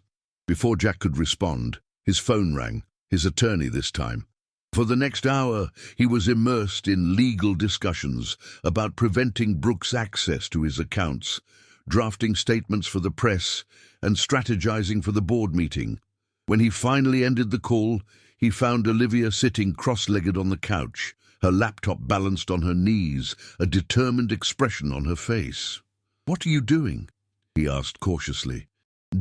S1: Before Jack could respond, his phone rang, his attorney this time. For the next hour, he was immersed in legal discussions about preventing Brooke's access to his accounts, drafting statements for the press, and strategizing for the board meeting. When he finally ended the call, he found Olivia sitting cross-legged on the couch, her laptop balanced on her knees, a determined expression on her face. "What are you doing?" he asked cautiously.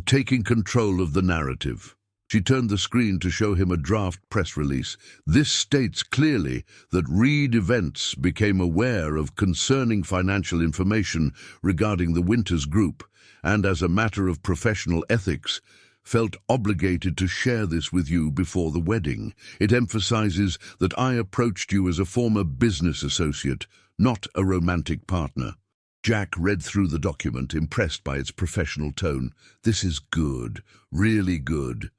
S1: "Taking control of the narrative." She turned the screen to show him a draft press release. "This states clearly that Reed Events became aware of concerning financial information regarding the Winters Group, and as a matter of professional ethics, felt obligated to share this with you before the wedding. It emphasizes that I approached you as a former business associate, not a romantic partner." Jack read through the document, impressed by its professional tone. "This is good, really good.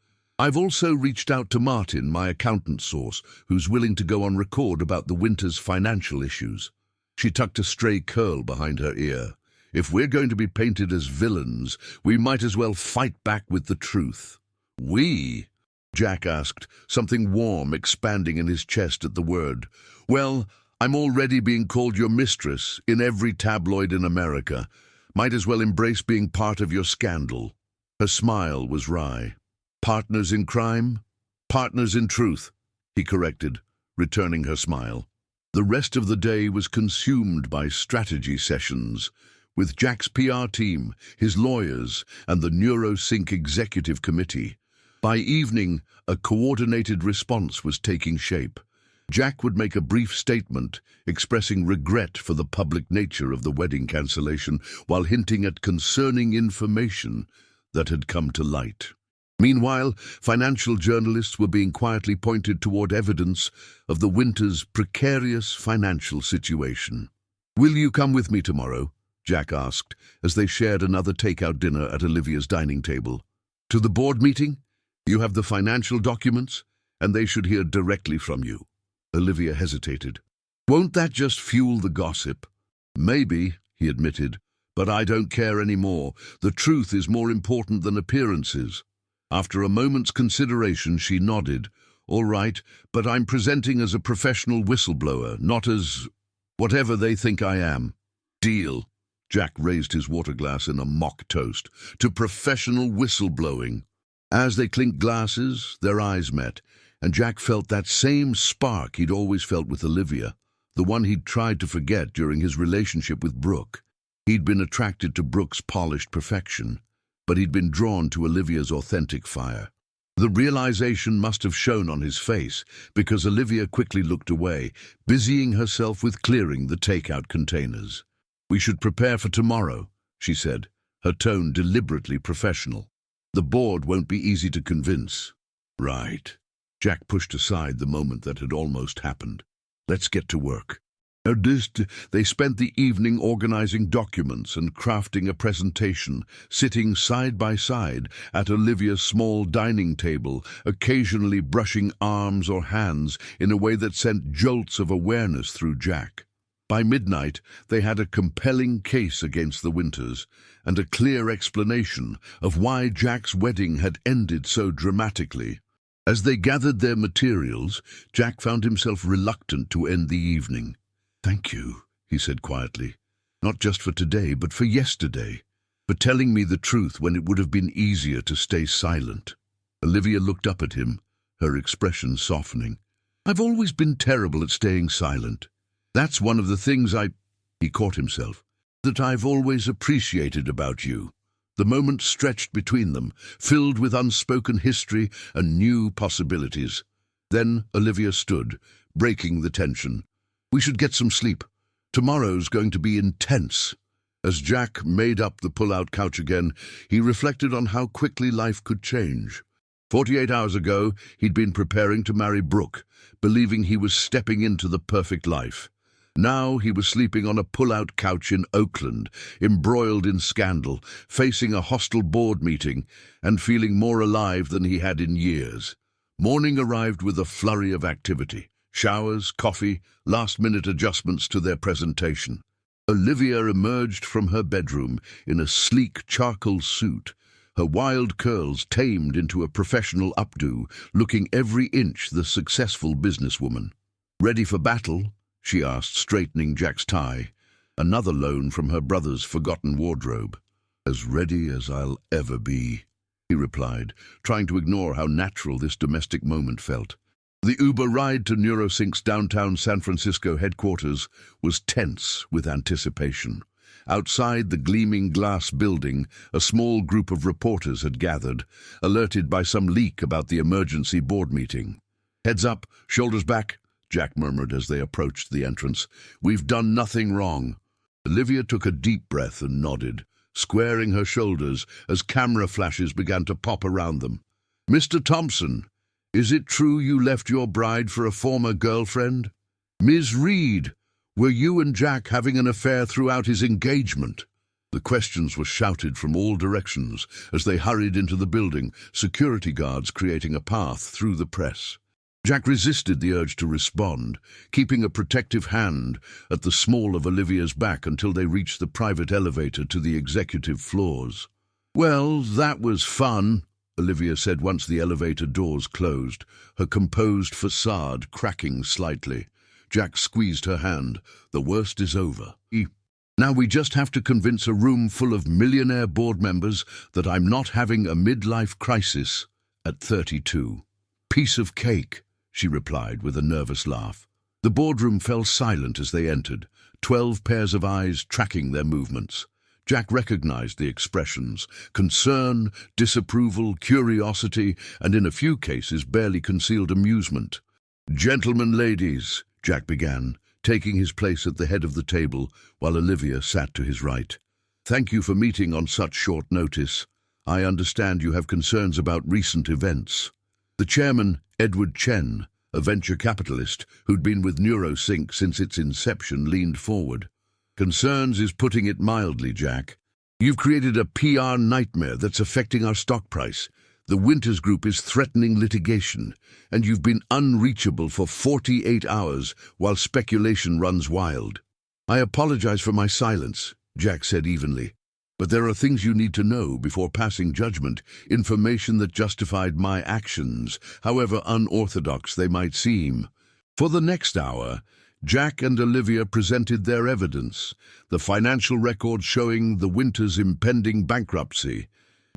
S1: I've also reached out to Martin, my accountant source, who's willing to go on record about the winter's financial issues. She tucked a stray curl behind her ear. If we're going to be painted as villains, we might as well fight back with the truth. We? Jack asked, something warm expanding in his chest at the word. Well, I'm already being called your mistress in every tabloid in America. Might as well embrace being part of your scandal. Her smile was wry. Partners in crime? Partners in truth, he corrected, returning her smile. The rest of the day was consumed by strategy sessions, with Jack's PR team, his lawyers, and the NeuroSync Executive Committee. By evening, a coordinated response was taking shape. Jack would make a brief statement, expressing regret for the public nature of the wedding cancellation, while hinting at concerning information that had come to light. Meanwhile, financial journalists were being quietly pointed toward evidence of the winter's precarious financial situation. "Will you come with me tomorrow?" Jack asked, as they shared another takeout dinner at Olivia's dining table. "To the board meeting? You have the financial documents, and they should hear directly from you." Olivia hesitated. "Won't that just fuel the gossip?" "Maybe," he admitted, "but I don't care anymore. The truth is more important than appearances." After a moment's consideration, she nodded. "All right, but I'm presenting as a professional whistleblower, not as whatever they think I am." "Deal." Jack raised his water glass in a mock toast. "To professional whistleblowing." As they clinked glasses, their eyes met, and Jack felt that same spark he'd always felt with Olivia, the one he'd tried to forget during his relationship with Brooke. He'd been attracted to Brooke's polished perfection, but he'd been drawn to Olivia's authentic fire. The realization must have shown on his face, because Olivia quickly looked away, busying herself with clearing the takeout containers. "We should prepare for tomorrow," she said, her tone deliberately professional. "The board won't be easy to convince." "Right." Jack pushed aside the moment that had almost happened. "Let's get to work." They spent the evening organizing documents and crafting a presentation, sitting side by side at Olivia's small dining table, occasionally brushing arms or hands in a way that sent jolts of awareness through Jack. By midnight, they had a compelling case against the Winters, and a clear explanation of why Jack's wedding had ended so dramatically. As they gathered their materials, Jack found himself reluctant to end the evening. "Thank you," he said quietly, "not just for today, but for yesterday, for telling me the truth when it would have been easier to stay silent." Olivia looked up at him, her expression softening. "I've always been terrible at staying silent. That's one of the things he caught himself, that I've always appreciated about you." The moment stretched between them, filled with unspoken history and new possibilities. Then Olivia stood, breaking the tension. "We should get some sleep. Tomorrow's going to be intense." As Jack made up the pull-out couch again, he reflected on how quickly life could change. 48 hours ago, he'd been preparing to marry Brooke, believing he was stepping into the perfect life. Now he was sleeping on a pull-out couch in Oakland, embroiled in scandal, facing a hostile board meeting, and feeling more alive than he had in years. Morning arrived with a flurry of activity. Showers, coffee, last-minute adjustments to their presentation. Olivia emerged from her bedroom in a sleek charcoal suit, her wild curls tamed into a professional updo, looking every inch the successful businesswoman. "Ready for battle?" she asked, straightening Jack's tie, another loan from her brother's forgotten wardrobe. "As ready as I'll ever be," he replied, trying to ignore how natural this domestic moment felt. The Uber ride to NeuroSync's downtown San Francisco headquarters was tense with anticipation. Outside the gleaming glass building, a small group of reporters had gathered, alerted by some leak about the emergency board meeting. "Heads up, shoulders back," Jack murmured as they approached the entrance. "We've done nothing wrong." Olivia took a deep breath and nodded, squaring her shoulders as camera flashes began to pop around them. "Mr. Thompson, is it true you left your bride for a former girlfriend? Ms. Reed, were you and Jack having an affair throughout his engagement?" The questions were shouted from all directions as they hurried into the building, security guards creating a path through the press. Jack resisted the urge to respond, keeping a protective hand at the small of Olivia's back until they reached the private elevator to the executive floors. "Well, that was fun," Olivia said once the elevator doors closed, her composed facade cracking slightly. Jack squeezed her hand. "The worst is over. Now we just have to convince a room full of millionaire board members that I'm not having a midlife crisis at 32. Piece of cake," she replied with a nervous laugh. The boardroom fell silent as they entered, 12 pairs of eyes tracking their movements. Jack recognized the expressions: concern, disapproval, curiosity, and in a few cases barely concealed amusement. "Gentlemen, ladies," Jack began, taking his place at the head of the table while Olivia sat to his right. "Thank you for meeting on such short notice. I understand you have concerns about recent events." The chairman, Edward Chen, a venture capitalist who'd been with NeuroSync since its inception, leaned forward. "Concerns is putting it mildly, Jack. You've created a PR nightmare that's affecting our stock price. The Winters Group is threatening litigation, and you've been unreachable for 48 hours while speculation runs wild." "I apologize for my silence," Jack said evenly. "But there are things you need to know before passing judgment, information that justified my actions, however unorthodox they might seem." For the next hour, Jack and Olivia presented their evidence, the financial records showing the Winters' impending bankruptcy,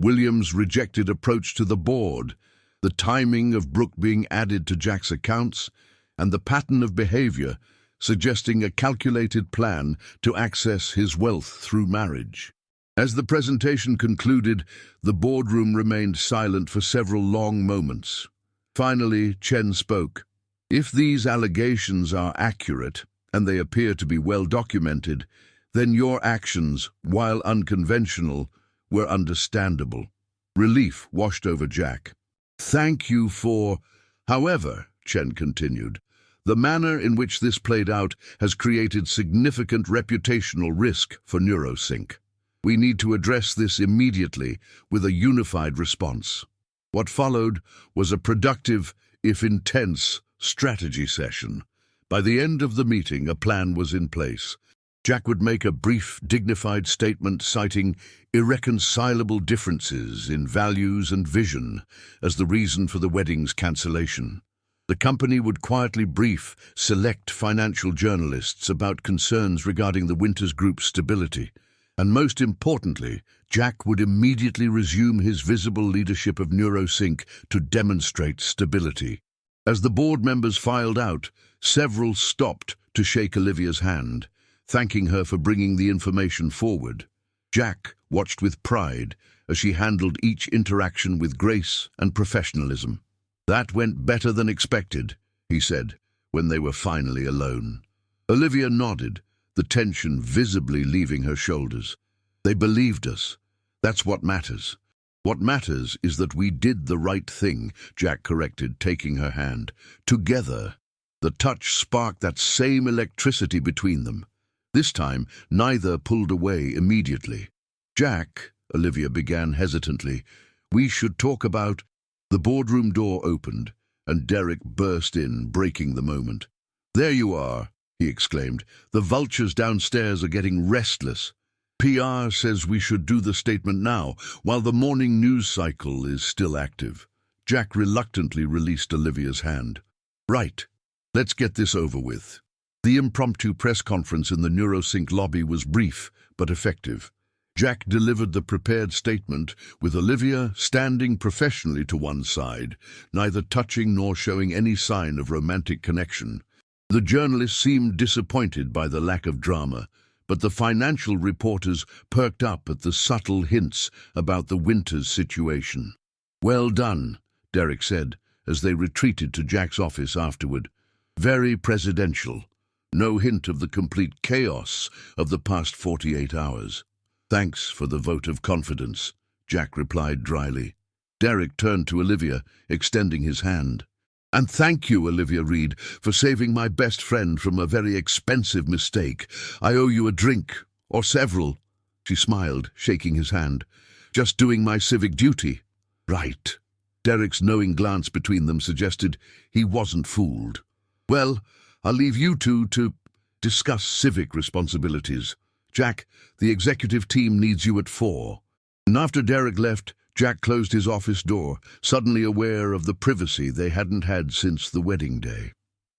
S1: William's rejected approach to the board, the timing of Brooke being added to Jack's accounts, and the pattern of behavior suggesting a calculated plan to access his wealth through marriage. As the presentation concluded, the boardroom remained silent for several long moments. Finally, Chen spoke. "If these allegations are accurate, and they appear to be well documented, then your actions, while unconventional, were understandable." Relief washed over Jack. "Thank you for—" "However," Chen continued, "the manner in which this played out has created significant reputational risk for NeuroSync. We need to address this immediately with a unified response." What followed was a productive, if intense, strategy session. By the end of the meeting, a plan was in place. Jack would make a brief, dignified statement citing irreconcilable differences in values and vision as the reason for the wedding's cancellation. The company would quietly brief select financial journalists about concerns regarding the Winters Group's stability. And most importantly, Jack would immediately resume his visible leadership of NeuroSync to demonstrate stability. As the board members filed out, several stopped to shake Olivia's hand, thanking her for bringing the information forward. Jack watched with pride as she handled each interaction with grace and professionalism. "That went better than expected," he said, when they were finally alone. Olivia nodded, the tension visibly leaving her shoulders. "They believed us. That's what matters." "What matters is that we did the right thing," Jack corrected, taking her hand. "Together." The touch sparked that same electricity between them. This time, neither pulled away immediately. "Jack," Olivia began hesitantly, "we should talk about—" The boardroom door opened, and Derek burst in, breaking the moment. "There you are," he exclaimed. "The vultures downstairs are getting restless. PR says we should do the statement now, while the morning news cycle is still active." Jack reluctantly released Olivia's hand. "Right. Let's get this over with." The impromptu press conference in the NeuroSync lobby was brief but effective. Jack delivered the prepared statement, with Olivia standing professionally to one side, neither touching nor showing any sign of romantic connection. The journalists seemed disappointed by the lack of drama, but the financial reporters perked up at the subtle hints about the Winters situation. "Well done," Derek said, as they retreated to Jack's office afterward. "Very presidential. No hint of the complete chaos of the past 48 hours. "Thanks for the vote of confidence," Jack replied dryly. Derek turned to Olivia, extending his hand. "And thank you, Olivia Reed, for saving my best friend from a very expensive mistake. I owe you a drink, or several." She smiled, shaking his hand. Just doing my civic duty. Right. Derek's knowing glance between them suggested he wasn't fooled. Well, I'll leave you two to discuss civic responsibilities. Jack, the executive team needs you at 4. And after Derek left, Jack closed his office door, suddenly aware of the privacy they hadn't had since the wedding day.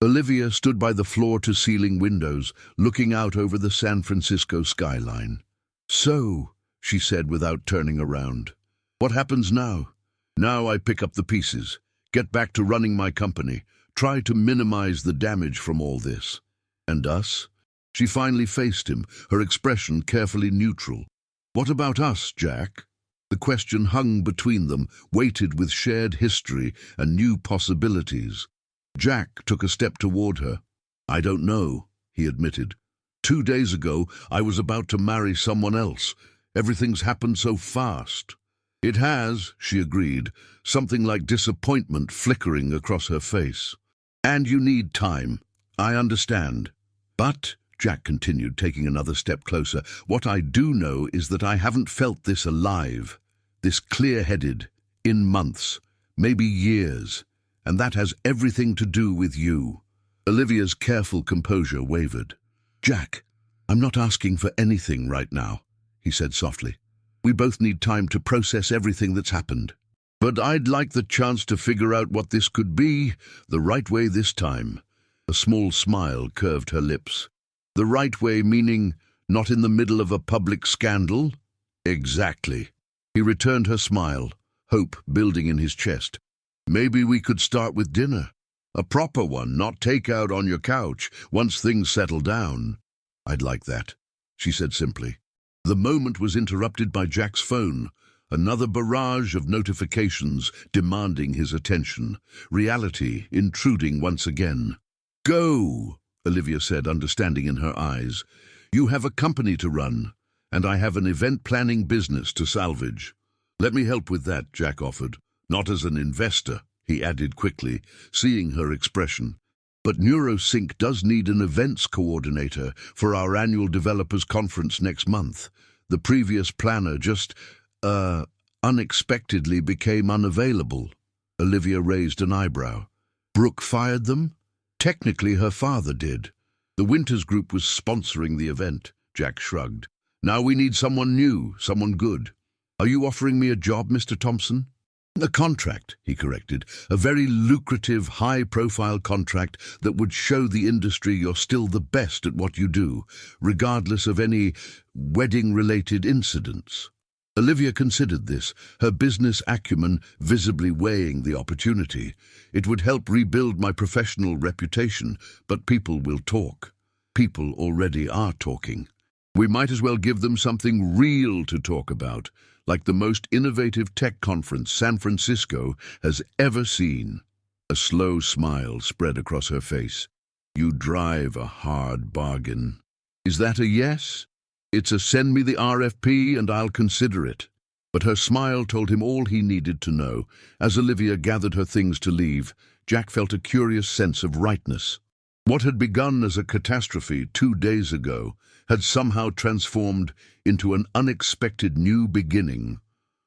S1: Olivia stood by the floor-to-ceiling windows, looking out over the San Francisco skyline. So, she said without turning around, what happens now? Now I pick up the pieces, get back to running my company, try to minimize the damage from all this. And us? She finally faced him, her expression carefully neutral. What about us, Jack? The question hung between them, weighted with shared history and new possibilities. Jack took a step toward her. I don't know, he admitted. 2 days ago, I was about to marry someone else. Everything's happened so fast. It has, she agreed, something like disappointment flickering across her face. And you need time. I understand. But, Jack continued, taking another step closer, what I do know is that I haven't felt this alive, this clear-headed, in months, maybe years, and that has everything to do with you. Olivia's careful composure wavered. Jack, I'm not asking for anything right now, he said softly. We both need time to process everything that's happened. But I'd like the chance to figure out what this could be, the right way this time. A small smile curved her lips. The right way meaning not in the middle of a public scandal? Exactly. He returned her smile, hope building in his chest. Maybe we could start with dinner. A proper one, not takeout on your couch, once things settle down. I'd like that, she said simply. The moment was interrupted by Jack's phone, another barrage of notifications demanding his attention, reality intruding once again. Go, Olivia said, understanding in her eyes. You have a company to run, and I have an event planning business to salvage. Let me help with that, Jack offered. Not as an investor, he added quickly, seeing her expression. But NeuroSync does need an events coordinator for our annual developers conference next month. The previous planner just, unexpectedly became unavailable. Olivia raised an eyebrow. Brooke fired them? Technically, her father did. The Winters Group was sponsoring the event, Jack shrugged. Now we need someone new, someone good. Are you offering me a job, Mr. Thompson? A contract, he corrected. A very lucrative, high-profile contract that would show the industry you're still the best at what you do, regardless of any wedding-related incidents. Olivia considered this, her business acumen visibly weighing the opportunity. It would help rebuild my professional reputation, but people will talk. People already are talking. We might as well give them something real to talk about, like the most innovative tech conference San Francisco has ever seen. A slow smile spread across her face. You drive a hard bargain. Is that a yes? It's a send me the RFP and I'll consider it. But her smile told him all he needed to know. As Olivia gathered her things to leave, Jack felt a curious sense of rightness. What had begun as a catastrophe 2 days ago had somehow transformed into an unexpected new beginning.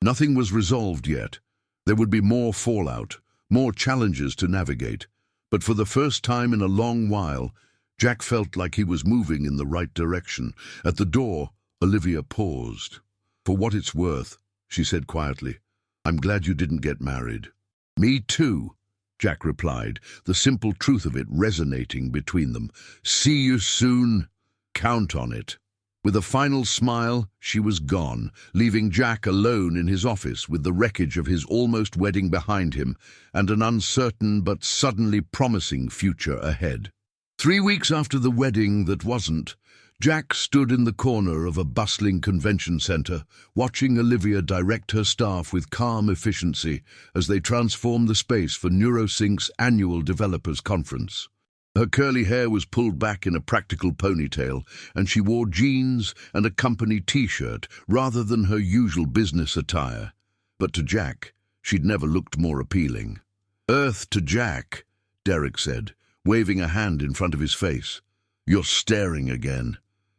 S1: Nothing was resolved yet. There would be more fallout, more challenges to navigate. But for the first time in a long while, Jack felt like he was moving in the right direction. At the door, Olivia paused. For what it's worth, she said quietly, I'm glad you didn't get married. Me too, Jack replied, the simple truth of it resonating between them. See you soon. Count on it. With a final smile, she was gone, leaving Jack alone in his office with the wreckage of his almost wedding behind him and an uncertain but suddenly promising future ahead. 3 weeks after the wedding that wasn't, Jack stood in the corner of a bustling convention center, watching Olivia direct her staff with calm efficiency as they transformed the space for NeuroSync's annual developers conference. Her curly hair was pulled back in a practical ponytail, and she wore jeans and a company t-shirt rather than her usual business attire. But to Jack, she'd never looked more appealing. Earth to Jack, Derek said, waving a hand in front of his face. You're staring again.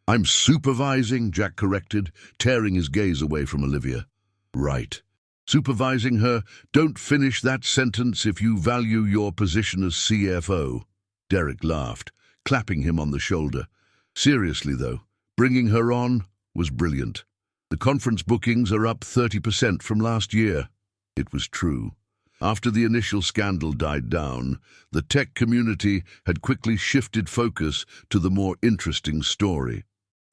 S1: I'm supervising, Jack corrected, tearing his gaze away from Olivia. Right. Supervising her, don't finish that sentence if you value your position as CFO. Derek laughed, clapping him on the shoulder. Seriously, though, bringing her on was brilliant. The conference bookings are up 30% from last year. It was true. After the initial scandal died down, the tech community had quickly shifted focus to the more interesting story: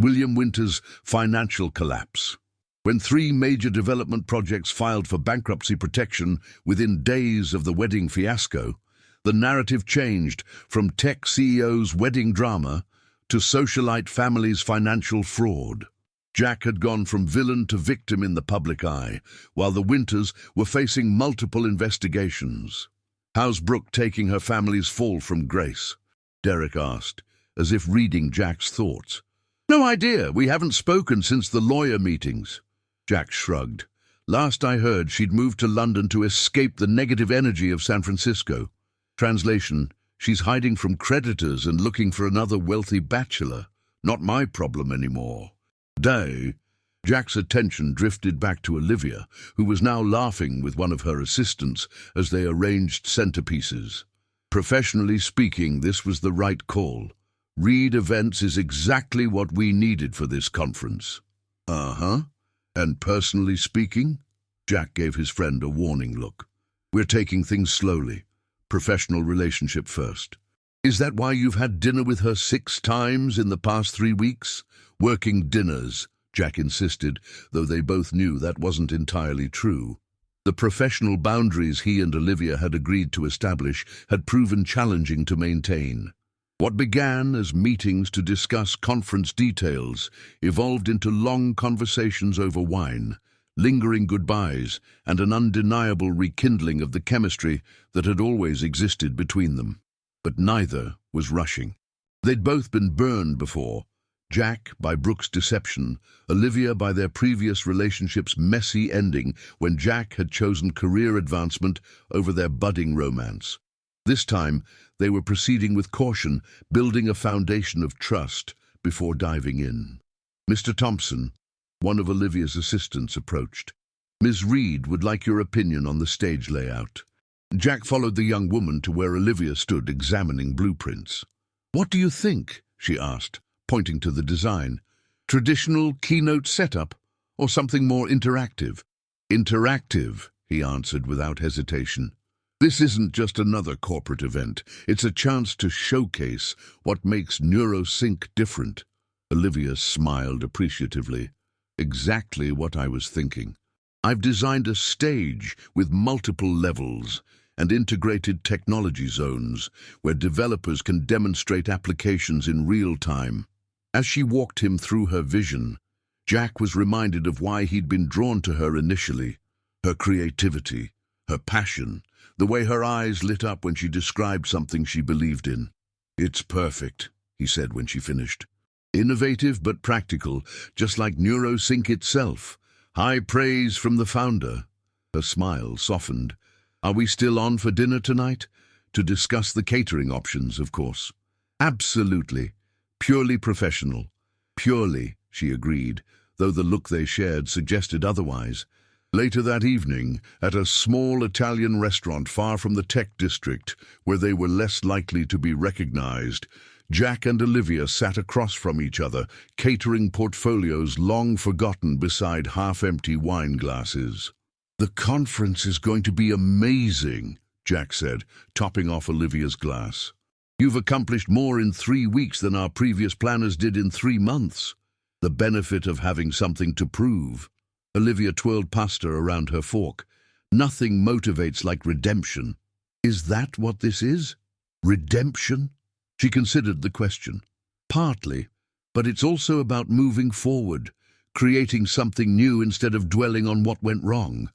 S1: William Winter's financial collapse. When 3 major development projects filed for bankruptcy protection within days of the wedding fiasco, the narrative changed from tech CEO's wedding drama to socialite family's financial fraud. Jack had gone from villain to victim in the public eye, while the Winters were facing multiple investigations. How's Brooke taking her family's fall from grace? Derek asked, as if reading Jack's thoughts. No idea. We haven't spoken since the lawyer meetings. Jack shrugged. Last I heard, she'd moved to London to escape the negative energy of San Francisco. Translation: she's hiding from creditors and looking for another wealthy bachelor. Not my problem anymore. Jack's attention drifted back to Olivia, who was now laughing with one of her assistants as they arranged centerpieces. Professionally speaking, this was the right call. Reed Events is exactly what we needed for this conference. Uh-huh. And personally speaking? Jack gave his friend a warning look. We're taking things slowly. Professional relationship first. Is that why you've had dinner with her 6 times in the past 3 weeks? Working dinners, Jack insisted, though they both knew that wasn't entirely true. The professional boundaries he and Olivia had agreed to establish had proven challenging to maintain. What began as meetings to discuss conference details evolved into long conversations over wine, lingering goodbyes, and an undeniable rekindling of the chemistry that had always existed between them. But neither was rushing. They'd both been burned before, Jack by Brooke's deception, Olivia by their previous relationship's messy ending when Jack had chosen career advancement over their budding romance. This time, they were proceeding with caution, building a foundation of trust before diving in. Mr. Thompson, one of Olivia's assistants, approached. Ms. Reed would like your opinion on the stage layout. Jack followed the young woman to where Olivia stood examining blueprints. What do you think? She asked, pointing to the design. Traditional keynote setup, or something more interactive? Interactive, he answered without hesitation. This isn't just another corporate event. It's a chance to showcase what makes NeuroSync different. Olivia smiled appreciatively. Exactly what I was thinking. I've designed a stage with multiple levels and integrated technology zones where developers can demonstrate applications in real time. As she walked him through her vision, Jack was reminded of why he'd been drawn to her initially. Her creativity, her passion, the way her eyes lit up when she described something she believed in. It's perfect, he said when she finished. Innovative but practical, just like NeuroSync itself. High praise from the founder. Her smile softened. Are we still on for dinner tonight? To discuss the catering options, of course. Absolutely. Purely professional. Purely, she agreed, though the look they shared suggested otherwise. Later that evening, at a small Italian restaurant far from the tech district, where they were less likely to be recognized, Jack and Olivia sat across from each other, catering portfolios long forgotten beside half-empty wine glasses. The conference is going to be amazing, Jack said, topping off Olivia's glass. You've accomplished more in 3 weeks than our previous planners did in 3 months. The benefit of having something to prove. Olivia twirled pasta around her fork. Nothing motivates like redemption. Is that what this is? Redemption? She considered the question. Partly, but it's also about moving forward, creating something new instead of dwelling on what went wrong.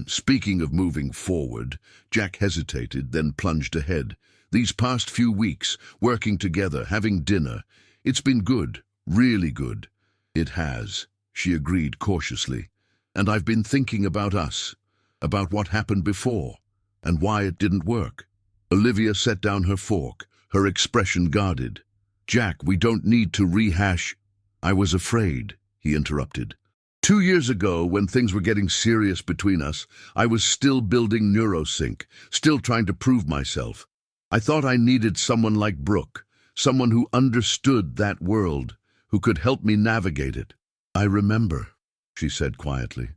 S1: Speaking of moving forward, Jack hesitated, then plunged ahead. These past few weeks, working together, having dinner, it's been good, really good. It has, she agreed cautiously. And I've been thinking about us, about what happened before, and why it didn't work. Olivia set down her fork, her expression guarded. Jack, we don't need to rehash. I was afraid, he interrupted. 2 years ago, when things were getting serious between us, I was still building NeuroSync, still trying to prove myself. I thought I needed someone like Brooke, someone who understood that world, who could help me navigate it. I remember, she said quietly.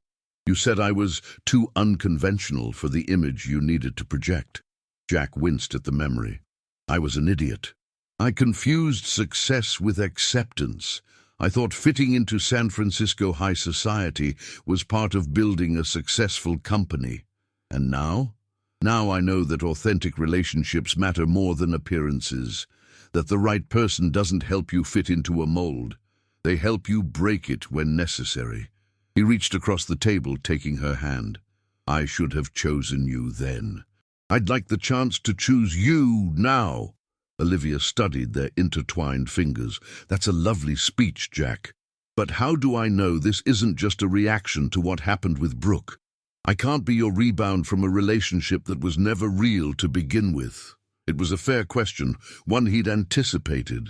S1: You said I was too unconventional for the image you needed to project. Jack winced at the memory. I was an idiot. I confused success with acceptance. I thought fitting into San Francisco high society was part of building a successful company. And now? Now I know that authentic relationships matter more than appearances, that the right person doesn't help you fit into a mold. They help you break it when necessary. He reached across the table, taking her hand. I should have chosen you then. I'd like the chance to choose you now. Olivia studied their intertwined fingers. That's a lovely speech, Jack. But how do I know this isn't just a reaction to what happened with Brooke? I can't be your rebound from a relationship that was never real to begin with. It was a fair question, one he'd anticipated.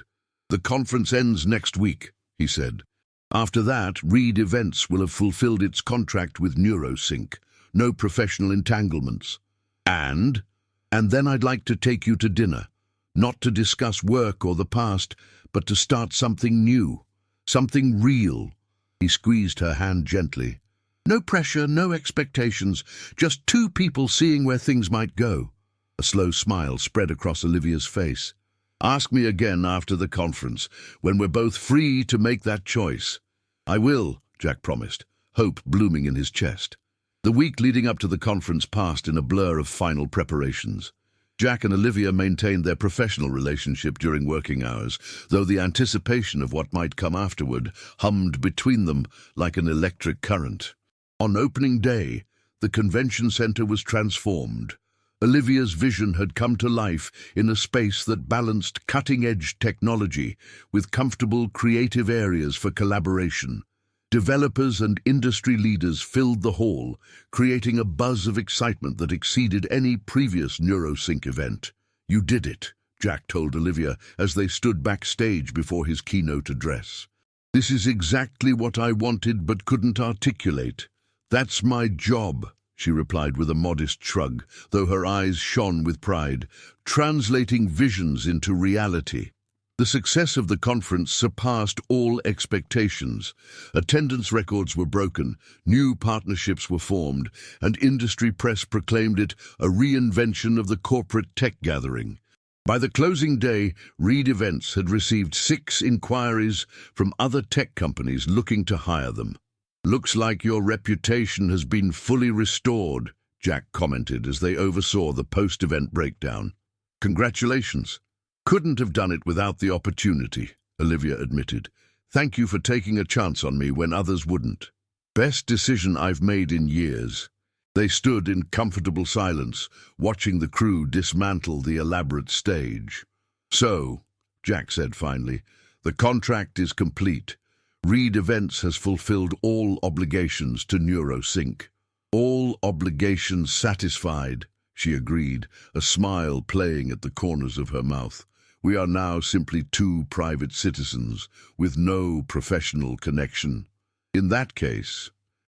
S1: The conference ends next week, he said. After that, Reed Events will have fulfilled its contract with NeuroSync. No professional entanglements. And then I'd like to take you to dinner. Not to discuss work or the past, but to start something new. Something real. He squeezed her hand gently. No pressure, no expectations, just two people seeing where things might go. A slow smile spread across Olivia's face. Ask me again after the conference, when we're both free to make that choice. I will, Jack promised, hope blooming in his chest. The week leading up to the conference passed in a blur of final preparations. Jack and Olivia maintained their professional relationship during working hours, though the anticipation of what might come afterward hummed between them like an electric current. On opening day, the convention center was transformed. Olivia's vision had come to life in a space that balanced cutting-edge technology with comfortable, creative areas for collaboration. Developers and industry leaders filled the hall, creating a buzz of excitement that exceeded any previous NeuroSync event. You did it, Jack told Olivia as they stood backstage before his keynote address. This is exactly what I wanted but couldn't articulate. That's my job, she replied with a modest shrug, though her eyes shone with pride, translating visions into reality. The success of the conference surpassed all expectations. Attendance records were broken, new partnerships were formed, and industry press proclaimed it a reinvention of the corporate tech gathering. By the closing day, Reed Events had received 6 inquiries from other tech companies looking to hire them. Looks like your reputation has been fully restored, Jack commented as they oversaw the post-event breakdown. Congratulations. Couldn't have done it without the opportunity, Olivia admitted. Thank you for taking a chance on me when others wouldn't. Best decision I've made in years. They stood in comfortable silence, watching the crew dismantle the elaborate stage. So, Jack said finally, the contract is complete. Reed Events has fulfilled all obligations to NeuroSync. All obligations satisfied, she agreed, a smile playing at the corners of her mouth. We are now simply 2 private citizens with no professional connection. In that case,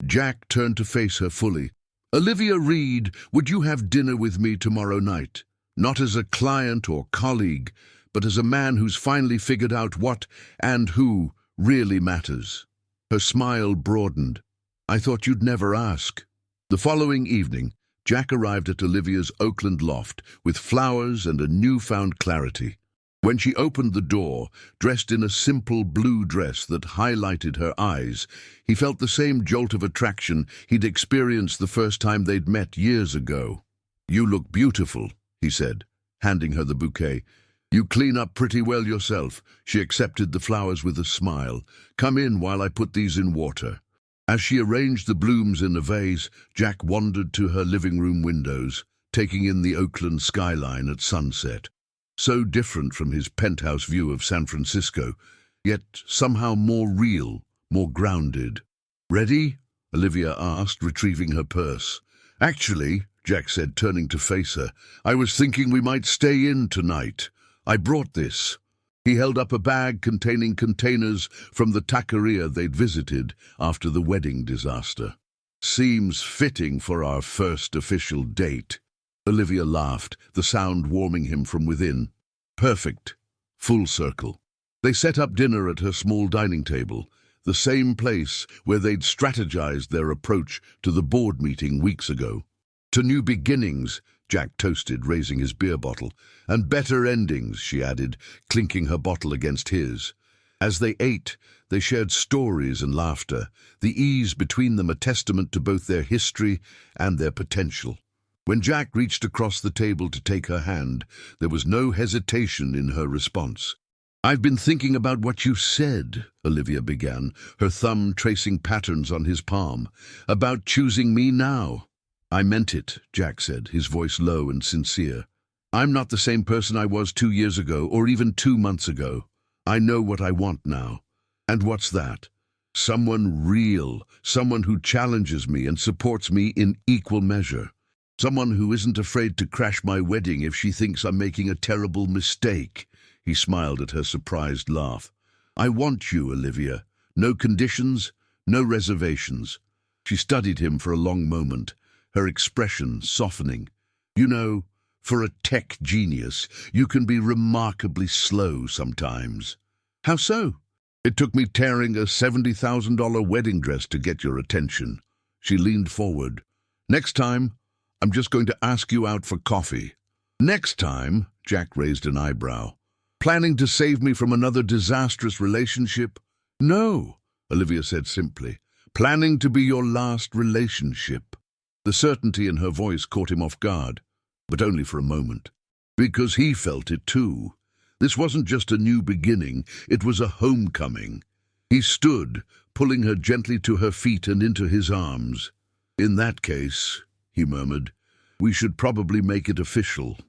S1: Jack turned to face her fully. Olivia Reed, would you have dinner with me tomorrow night? Not as a client or colleague, but as a man who's finally figured out what and who really matters. Her smile broadened. I thought you'd never ask. The following evening, Jack arrived at Olivia's Oakland loft with flowers and a newfound clarity. When she opened the door, dressed in a simple blue dress that highlighted her eyes, he felt the same jolt of attraction he'd experienced the first time they'd met years ago. You look beautiful, he said, handing her the bouquet. You clean up pretty well yourself. She accepted the flowers with a smile. Come in while I put these in water. As she arranged the blooms in a vase, Jack wandered to her living room windows, taking in the Oakland skyline at sunset. So different from his penthouse view of San Francisco, yet somehow more real, more grounded. Ready? Olivia asked, retrieving her purse. Actually, Jack said, turning to face her, I was thinking we might stay in tonight. I brought this. He held up a bag containing containers from the taqueria they'd visited after the wedding disaster. "Seems fitting for our first official date." Olivia laughed, the sound warming him from within. Perfect. Full circle. They set up dinner at her small dining table, the same place where they'd strategized their approach to the board meeting weeks ago. "To new beginnings," Jack toasted, raising his beer bottle. "And better endings," she added, clinking her bottle against his. As they ate, they shared stories and laughter, the ease between them a testament to both their history and their potential. When Jack reached across the table to take her hand, there was no hesitation in her response. "I've been thinking about what you said," Olivia began, her thumb tracing patterns on his palm, "about choosing me now." "I meant it," Jack said, his voice low and sincere. "I'm not the same person I was 2 years ago, or even 2 months ago. I know what I want now. And what's that? Someone real, someone who challenges me and supports me in equal measure. Someone who isn't afraid to crash my wedding if she thinks I'm making a terrible mistake." He smiled at her surprised laugh. "I want you, Olivia. No conditions, no reservations." She studied him for a long moment, her expression softening. "You know, for a tech genius, you can be remarkably slow sometimes." "How so?" "It took me tearing a $70,000 wedding dress to get your attention." She leaned forward. "Next time, I'm just going to ask you out for coffee." "Next time?" Jack raised an eyebrow. "Planning to save me from another disastrous relationship?" "No," Olivia said simply. "Planning to be your last relationship." The certainty in her voice caught him off guard, but only for a moment. Because he felt it too. This wasn't just a new beginning, it was a homecoming. He stood, pulling her gently to her feet and into his arms. "In that case," he murmured, "we should probably make it official."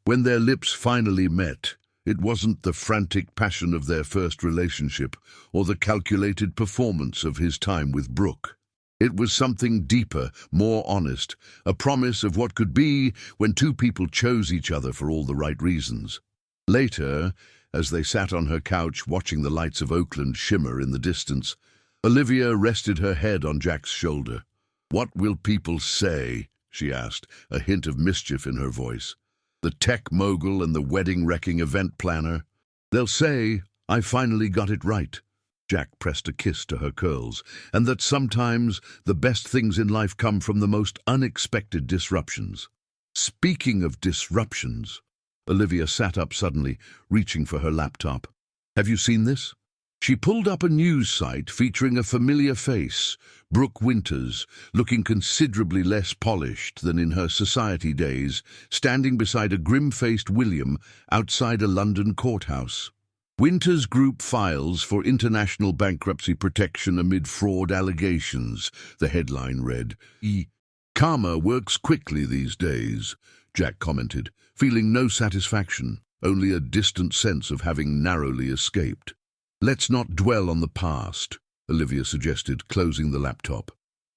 S1: When their lips finally met, it wasn't the frantic passion of their first relationship or the calculated performance of his time with Brooke. It was something deeper, more honest, a promise of what could be when two people chose each other for all the right reasons. Later, as they sat on her couch watching the lights of Oakland shimmer in the distance, Olivia rested her head on Jack's shoulder. "What will people say?" she asked, a hint of mischief in her voice. "The tech mogul and the wedding-wrecking event planner? They'll say, I finally got it right." Jack pressed a kiss to her curls, "and that sometimes the best things in life come from the most unexpected disruptions." Speaking of disruptions, Olivia sat up suddenly, reaching for her laptop. "Have you seen this?" She pulled up a news site featuring a familiar face, Brooke Winters, looking considerably less polished than in her society days, standing beside a grim-faced William outside a London courthouse. "Winters Group files for international bankruptcy protection amid fraud allegations," the headline read. "Karma works quickly these days," Jack commented, feeling no satisfaction, only a distant sense of having narrowly escaped. "Let's not dwell on the past," Olivia suggested, closing the laptop.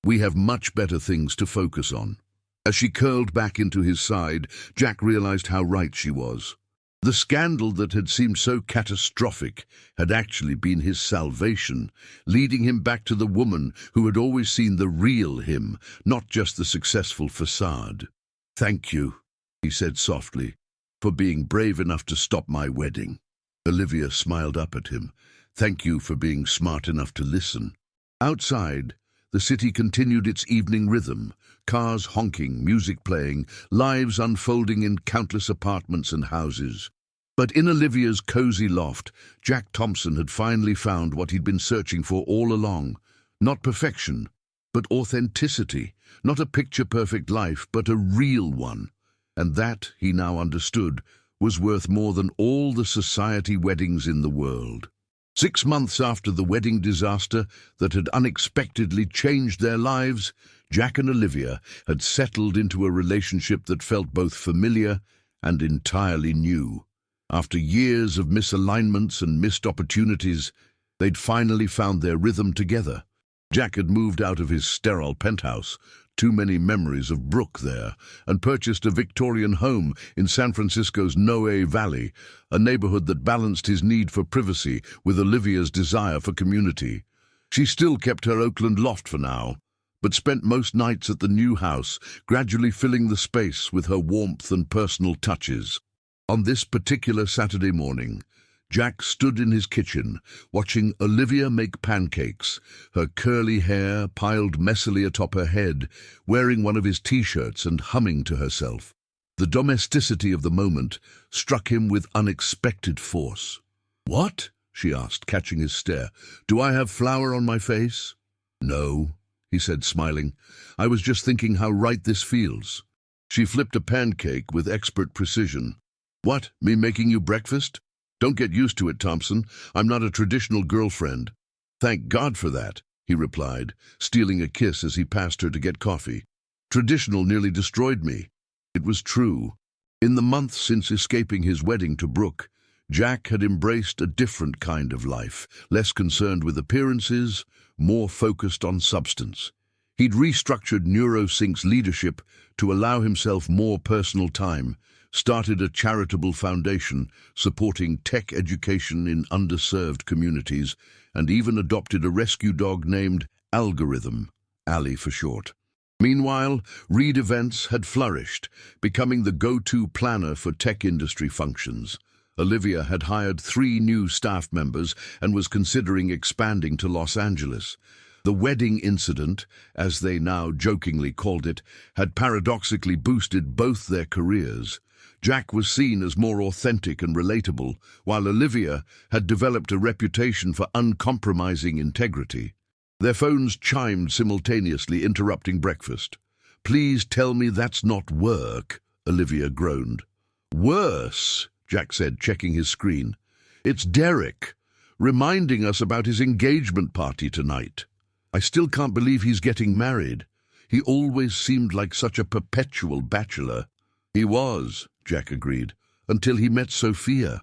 S1: "We have much better things to focus on." As she curled back into his side, Jack realized how right she was. The scandal that had seemed so catastrophic had actually been his salvation, leading him back to the woman who had always seen the real him, not just the successful facade. "Thank you," he said softly, "for being brave enough to stop my wedding." Olivia smiled up at him. "Thank you for being smart enough to listen." Outside, the city continued its evening rhythm, cars honking, music playing, lives unfolding in countless apartments and houses. But in Olivia's cozy loft, Jack Thompson had finally found what he'd been searching for all along. Not perfection, but authenticity. Not a picture-perfect life, but a real one. And that, he now understood, was worth more than all the society weddings in the world. 6 months after the wedding disaster that had unexpectedly changed their lives, Jack and Olivia had settled into a relationship that felt both familiar and entirely new. After years of misalignments and missed opportunities, they'd finally found their rhythm together. Jack had moved out of his sterile penthouse, too many memories of Brooke there, and purchased a Victorian home in San Francisco's Noe Valley, a neighborhood that balanced his need for privacy with Olivia's desire for community. She still kept her Oakland loft for now, but spent most nights at the new house, gradually filling the space with her warmth and personal touches. On this particular Saturday morning, Jack stood in his kitchen, watching Olivia make pancakes, her curly hair piled messily atop her head, wearing one of his t-shirts and humming to herself. The domesticity of the moment struck him with unexpected force. "What?" she asked, catching his stare. "Do I have flour on my face?" "No," he said, smiling. "I was just thinking how right this feels." She flipped a pancake with expert precision. "What, me making you breakfast? Don't get used to it, Thompson. I'm not a traditional girlfriend." "Thank God for that," he replied, stealing a kiss as he passed her to get coffee. "Traditional nearly destroyed me." It was true. In the months since escaping his wedding to Brooke, Jack had embraced a different kind of life, less concerned with appearances, more focused on substance. He'd restructured NeuroSync's leadership to allow himself more personal time, started a charitable foundation supporting tech education in underserved communities, and even adopted a rescue dog named Algorithm, Allie for short. Meanwhile, Reed Events had flourished, becoming the go-to planner for tech industry functions. Olivia had hired 3 new staff members and was considering expanding to Los Angeles. The wedding incident, as they now jokingly called it, had paradoxically boosted both their careers. Jack was seen as more authentic and relatable, while Olivia had developed a reputation for uncompromising integrity. Their phones chimed simultaneously, interrupting breakfast. "Please tell me that's not work," Olivia groaned. "Worse," Jack said, checking his screen. "It's Derek, reminding us about his engagement party tonight. I still can't believe he's getting married. He always seemed like such a perpetual bachelor." "He was," Jack agreed, "until he met Sophia."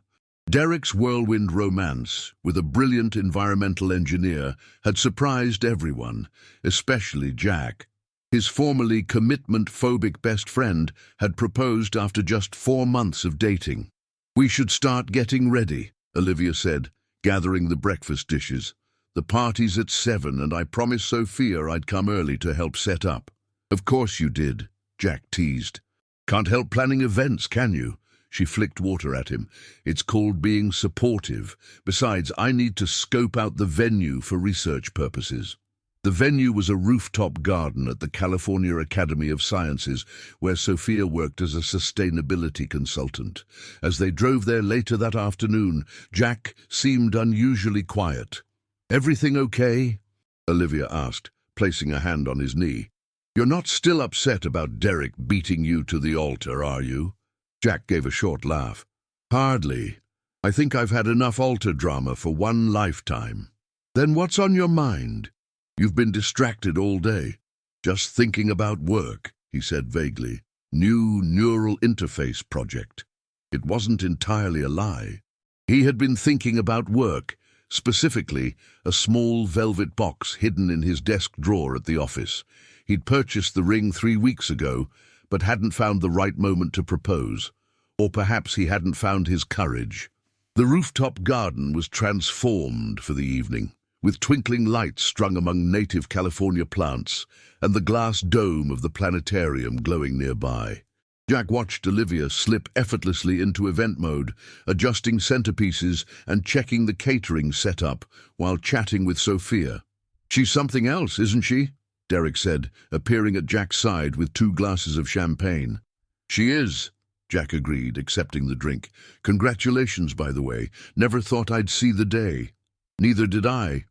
S1: Derek's whirlwind romance with a brilliant environmental engineer had surprised everyone, especially Jack. His formerly commitment-phobic best friend had proposed after just 4 months of dating. "We should start getting ready," Olivia said, gathering the breakfast dishes. "The party's at 7, and I promised Sophia I'd come early to help set up." "Of course you did," Jack teased. "Can't help planning events, can you?" She flicked water at him. "It's called being supportive. Besides, I need to scope out the venue for research purposes." The venue was a rooftop garden at the California Academy of Sciences, where Sophia worked as a sustainability consultant. As they drove there later that afternoon, Jack seemed unusually quiet. "Everything okay?" Olivia asked, placing a hand on his knee. "You're not still upset about Derek beating you to the altar, are you?" Jack gave a short laugh. "Hardly. I think I've had enough altar drama for one lifetime." "Then what's on your mind?" "You've been distracted all day." "Just thinking about work," he said vaguely. "New neural interface project." It wasn't entirely a lie. He had been thinking about work, specifically a small velvet box hidden in his desk drawer at the office. He'd purchased the ring 3 weeks ago, but hadn't found the right moment to propose. Or perhaps he hadn't found his courage. The rooftop garden was transformed for the evening, with twinkling lights strung among native California plants and the glass dome of the planetarium glowing nearby. Jack watched Olivia slip effortlessly into event mode, adjusting centerpieces and checking the catering setup while chatting with Sophia. "She's something else, isn't she?" Derek said, appearing at Jack's side with 2 glasses of champagne. "She is," Jack agreed, accepting the drink. "Congratulations, by the way. Never thought I'd see the day." "Neither did I."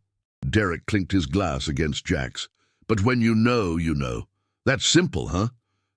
S1: Derek clinked his glass against Jack's. "But when you know, you know. That's simple, huh?"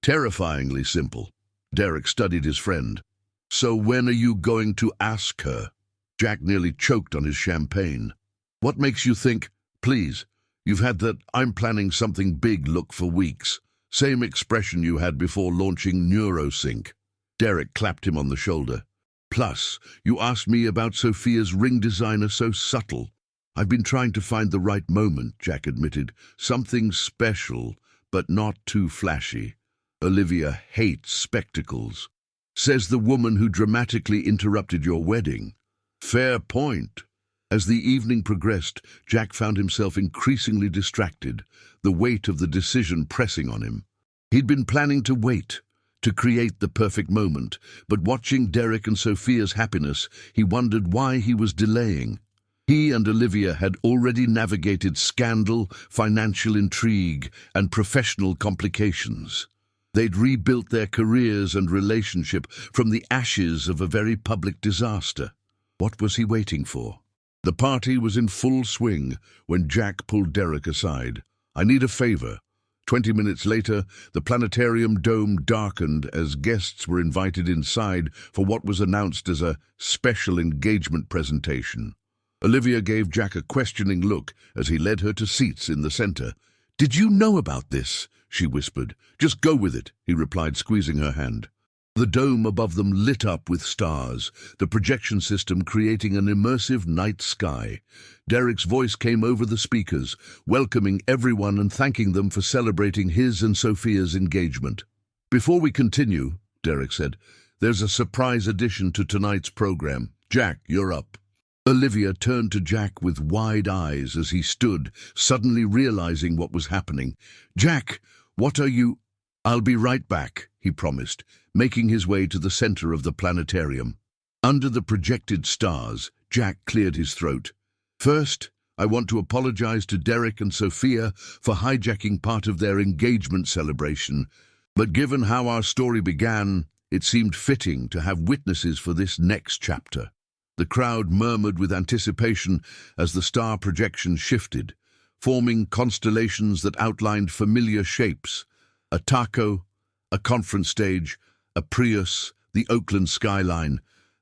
S1: "Terrifyingly simple." Derek studied his friend. "So when are you going to ask her?" Jack nearly choked on his champagne. "What makes you think—" "Please, you've had that 'I'm planning something big' look for weeks. Same expression you had before launching NeuroSync." Derek clapped him on the shoulder. "Plus, you asked me about Sophia's ring designer so subtle." "I've been trying to find the right moment," Jack admitted. "Something special, but not too flashy. Olivia hates spectacles. Says the woman who dramatically interrupted your wedding. Fair point. As the evening progressed, Jack found himself increasingly distracted, the weight of the decision pressing on him. He'd been planning to wait, to create the perfect moment, but watching Derek and Sophia's happiness, he wondered why he was delaying. He and Olivia had already navigated scandal, financial intrigue, and professional complications. They'd rebuilt their careers and relationship from the ashes of a very public disaster. What was he waiting for? The party was in full swing when Jack pulled Derek aside. "I need a favor." 20 minutes later, the planetarium dome darkened as guests were invited inside for what was announced as a special engagement presentation. Olivia gave Jack a questioning look as he led her to seats in the center. "Did you know about this?" she whispered. "Just go with it," he replied, squeezing her hand. The dome above them lit up with stars, the projection system creating an immersive night sky. Derek's voice came over the speakers, welcoming everyone and thanking them for celebrating his and Sophia's engagement. "Before we continue," Derek said, "there's a surprise addition to tonight's program. Jack, you're up." Olivia turned to Jack with wide eyes as he stood, suddenly realizing what was happening. "Jack, what are you—" "I'll be right back," he promised, making his way to the center of the planetarium. Under the projected stars, Jack cleared his throat. "First, I want to apologize to Derek and Sophia for hijacking part of their engagement celebration, but given how our story began, it seemed fitting to have witnesses for this next chapter." The crowd murmured with anticipation as the star projection shifted, forming constellations that outlined familiar shapes: a taco, a conference stage, a Prius, the Oakland skyline,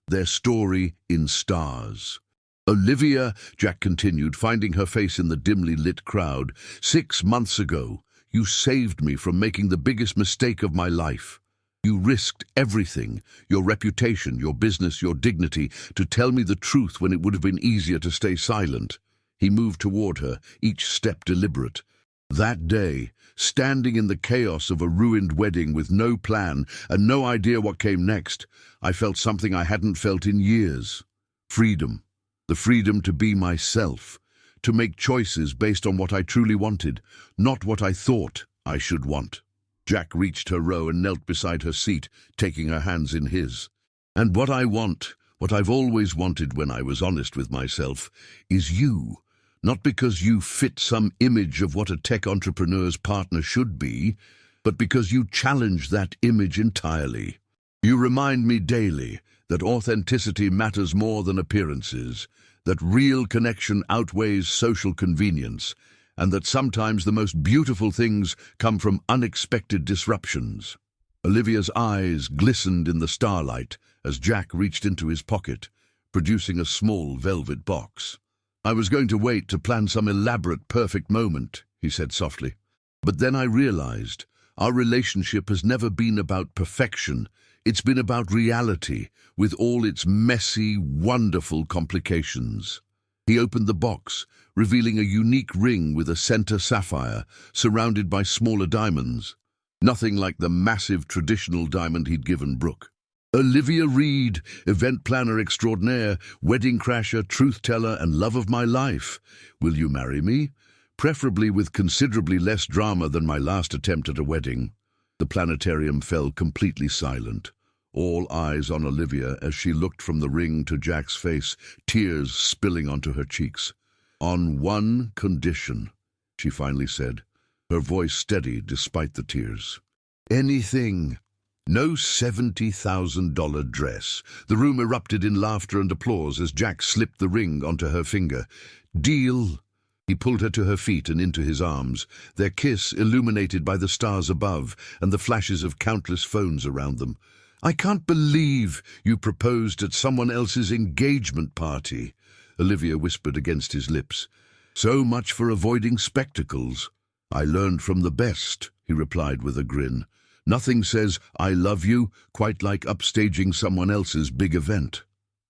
S1: their story in stars. "Olivia," Jack continued, finding her face in the dimly lit crowd, "6 months ago, you saved me from making the biggest mistake of my life. You risked everything, your reputation, your business, your dignity, to tell me the truth when it would have been easier to stay silent." He moved toward her, each step deliberate. "That day, standing in the chaos of a ruined wedding with no plan and no idea what came next, I felt something I hadn't felt in years. Freedom. The freedom to be myself, to make choices based on what I truly wanted, not what I thought I should want." Jack reached her row and knelt beside her seat, taking her hands in his. "And what I want, what I've always wanted when I was honest with myself, is you. Not because you fit some image of what a tech entrepreneur's partner should be, but because you challenge that image entirely. You remind me daily that authenticity matters more than appearances, that real connection outweighs social convenience, and that sometimes the most beautiful things come from unexpected disruptions." Olivia's eyes glistened in the starlight as Jack reached into his pocket, producing a small velvet box. "I was going to wait to plan some elaborate perfect moment," he said softly. "But then I realized our relationship has never been about perfection. It's been about reality, with all its messy, wonderful complications." He opened the box, revealing a unique ring with a center sapphire, surrounded by smaller diamonds. Nothing like the massive traditional diamond he'd given Brooke. "Olivia Reed, event planner extraordinaire, wedding crasher, truth-teller, and love of my life. Will you marry me? Preferably with considerably less drama than my last attempt at a wedding." The planetarium fell completely silent, all eyes on Olivia as she looked from the ring to Jack's face, tears spilling onto her cheeks. "On one condition," she finally said, her voice steady despite the tears. "Anything. No $70,000 dress." The room erupted in laughter and applause as Jack slipped the ring onto her finger. "Deal." He pulled her to her feet and into his arms, their kiss illuminated by the stars above and the flashes of countless phones around them. "I can't believe you proposed at someone else's engagement party," Olivia whispered against his lips. "So much for avoiding spectacles." "I learned from the best," he replied with a grin. "Nothing says, 'I love you,' quite like upstaging someone else's big event."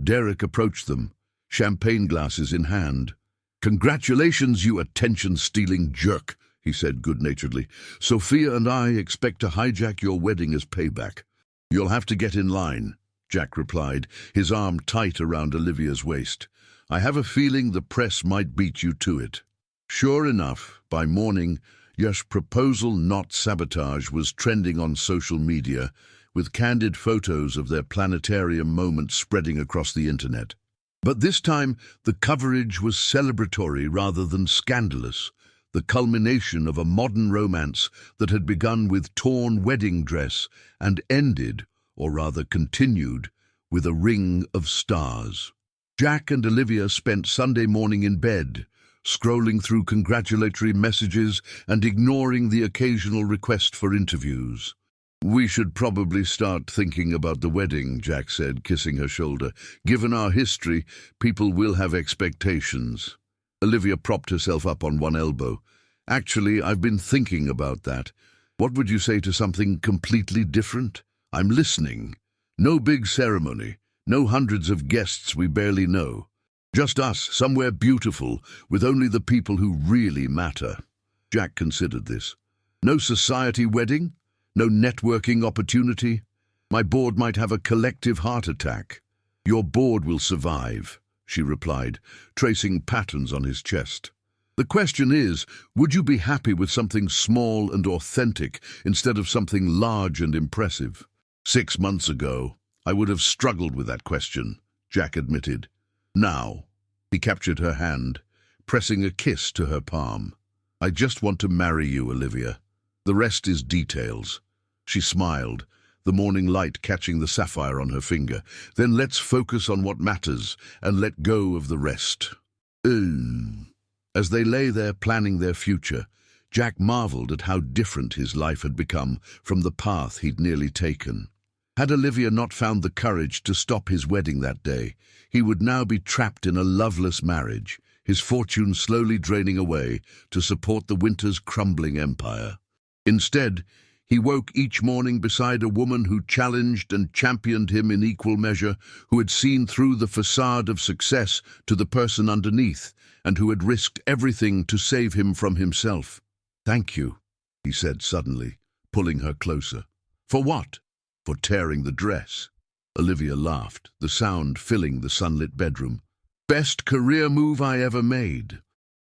S1: Derek approached them, champagne glasses in hand. "Congratulations, you attention-stealing jerk," he said good-naturedly. "Sophia and I expect to hijack your wedding as payback." "You'll have to get in line," Jack replied, his arm tight around Olivia's waist. "I have a feeling the press might beat you to it." Sure enough, by morning, Yash's proposal, not sabotage, was trending on social media, with candid photos of their planetarium moment spreading across the internet. But this time, the coverage was celebratory rather than scandalous, the culmination of a modern romance that had begun with torn wedding dress and ended, or rather continued, with a ring of stars. Jack and Olivia spent Sunday morning in bed, scrolling through congratulatory messages and ignoring the occasional request for interviews. "We should probably start thinking about the wedding," Jack said, kissing her shoulder. "Given our history, people will have expectations." Olivia propped herself up on one elbow. "Actually, I've been thinking about that. What would you say to something completely different? I'm listening. No big ceremony, no hundreds of guests we barely know. Just us, somewhere beautiful, with only the people who really matter." Jack considered this. "No society wedding? No networking opportunity? My board might have a collective heart attack." "Your board will survive," she replied, tracing patterns on his chest. "The question is, would you be happy with something small and authentic instead of something large and impressive?" 6 months ago, I would have struggled with that question," Jack admitted. "Now," he captured her hand, pressing a kiss to her palm. "I just want to marry you, Olivia. The rest is details." She smiled, the morning light catching the sapphire on her finger. "Then let's focus on what matters and let go of the rest." As they lay there planning their future, Jack marveled at how different his life had become from the path he'd nearly taken. Had Olivia not found the courage to stop his wedding that day, he would now be trapped in a loveless marriage, his fortune slowly draining away to support the winter's crumbling empire. Instead, he woke each morning beside a woman who challenged and championed him in equal measure, who had seen through the facade of success to the person underneath, and who had risked everything to save him from himself. "Thank you," he said suddenly, pulling her closer. "For what?" "For tearing the dress." Olivia laughed, the sound filling the sunlit bedroom. "Best career move I ever made."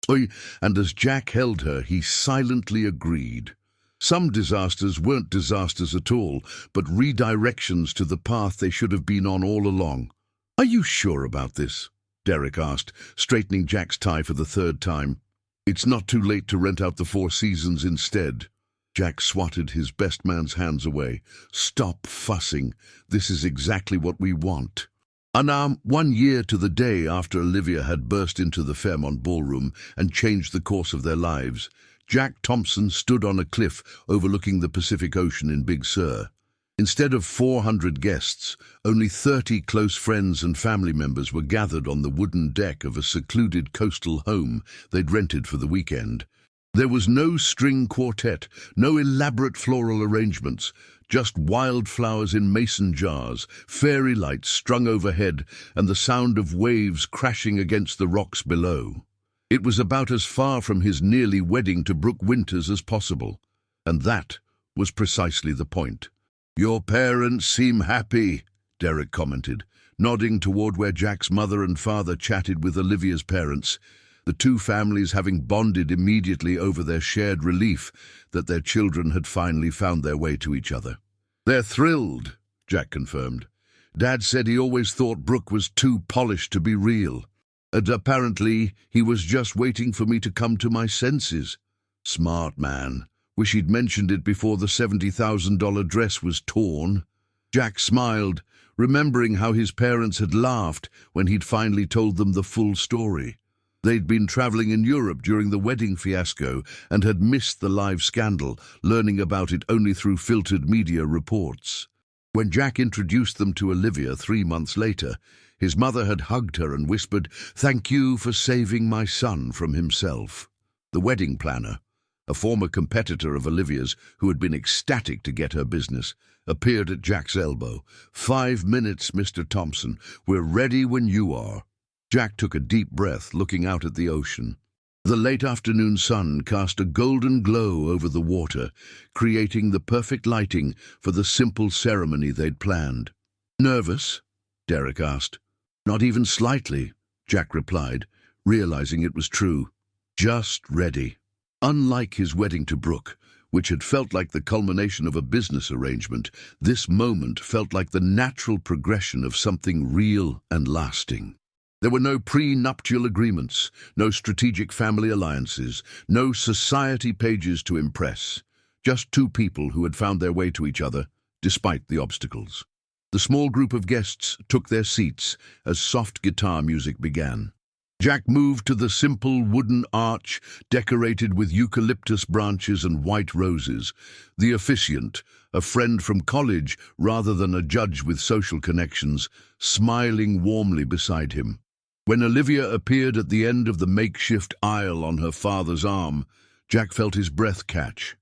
S1: And as Jack held her, he silently agreed. Some disasters weren't disasters at all, but redirections to the path they should have been on all along. "Are you sure about this?" Derek asked, straightening Jack's tie for the 3rd time. "It's not too late to rent out the 4 Seasons instead." Jack swatted his best man's hands away. "Stop fussing. This is exactly what we want." And 1 year to the day after Olivia had burst into the Fairmont Ballroom and changed the course of their lives, Jack Thompson stood on a cliff overlooking the Pacific Ocean in Big Sur. Instead of 400 guests, only 30 close friends and family members were gathered on the wooden deck of a secluded coastal home they'd rented for the weekend. There was no string quartet, no elaborate floral arrangements, just wildflowers in mason jars, fairy lights strung overhead, and the sound of waves crashing against the rocks below. It was about as far from his nearly wedding to Brooke Winters as possible, and that was precisely the point. "Your parents seem happy," Derek commented, nodding toward where Jack's mother and father chatted with Olivia's parents, the two families having bonded immediately over their shared relief that their children had finally found their way to each other. "They're thrilled," Jack confirmed. "Dad said he always thought Brooke was too polished to be real. And apparently he was just waiting for me to come to my senses. Smart man. Wish he'd mentioned it before the $70,000 dress was torn." Jack smiled, remembering how his parents had laughed when he'd finally told them the full story. They'd been traveling in Europe during the wedding fiasco and had missed the live scandal, learning about it only through filtered media reports. When Jack introduced them to Olivia 3 months later, his mother had hugged her and whispered, "Thank you for saving my son from himself." The wedding planner, a former competitor of Olivia's who had been ecstatic to get her business, appeared at Jack's elbow. "5 minutes, Mr. Thompson. We're ready when you are." Jack took a deep breath, looking out at the ocean. The late afternoon sun cast a golden glow over the water, creating the perfect lighting for the simple ceremony they'd planned. "Nervous?" Derek asked. "Not even slightly," Jack replied, realizing it was true. "Just ready." Unlike his wedding to Brooke, which had felt like the culmination of a business arrangement, this moment felt like the natural progression of something real and lasting. There were no pre-nuptial agreements, no strategic family alliances, no society pages to impress. Just two people who had found their way to each other, despite the obstacles. The small group of guests took their seats as soft guitar music began. Jack moved to the simple wooden arch decorated with eucalyptus branches and white roses. The officiant, a friend from college rather than a judge with social connections, smiling warmly beside him. When Olivia appeared at the end of the makeshift aisle on her father's arm, Jack felt his breath catch.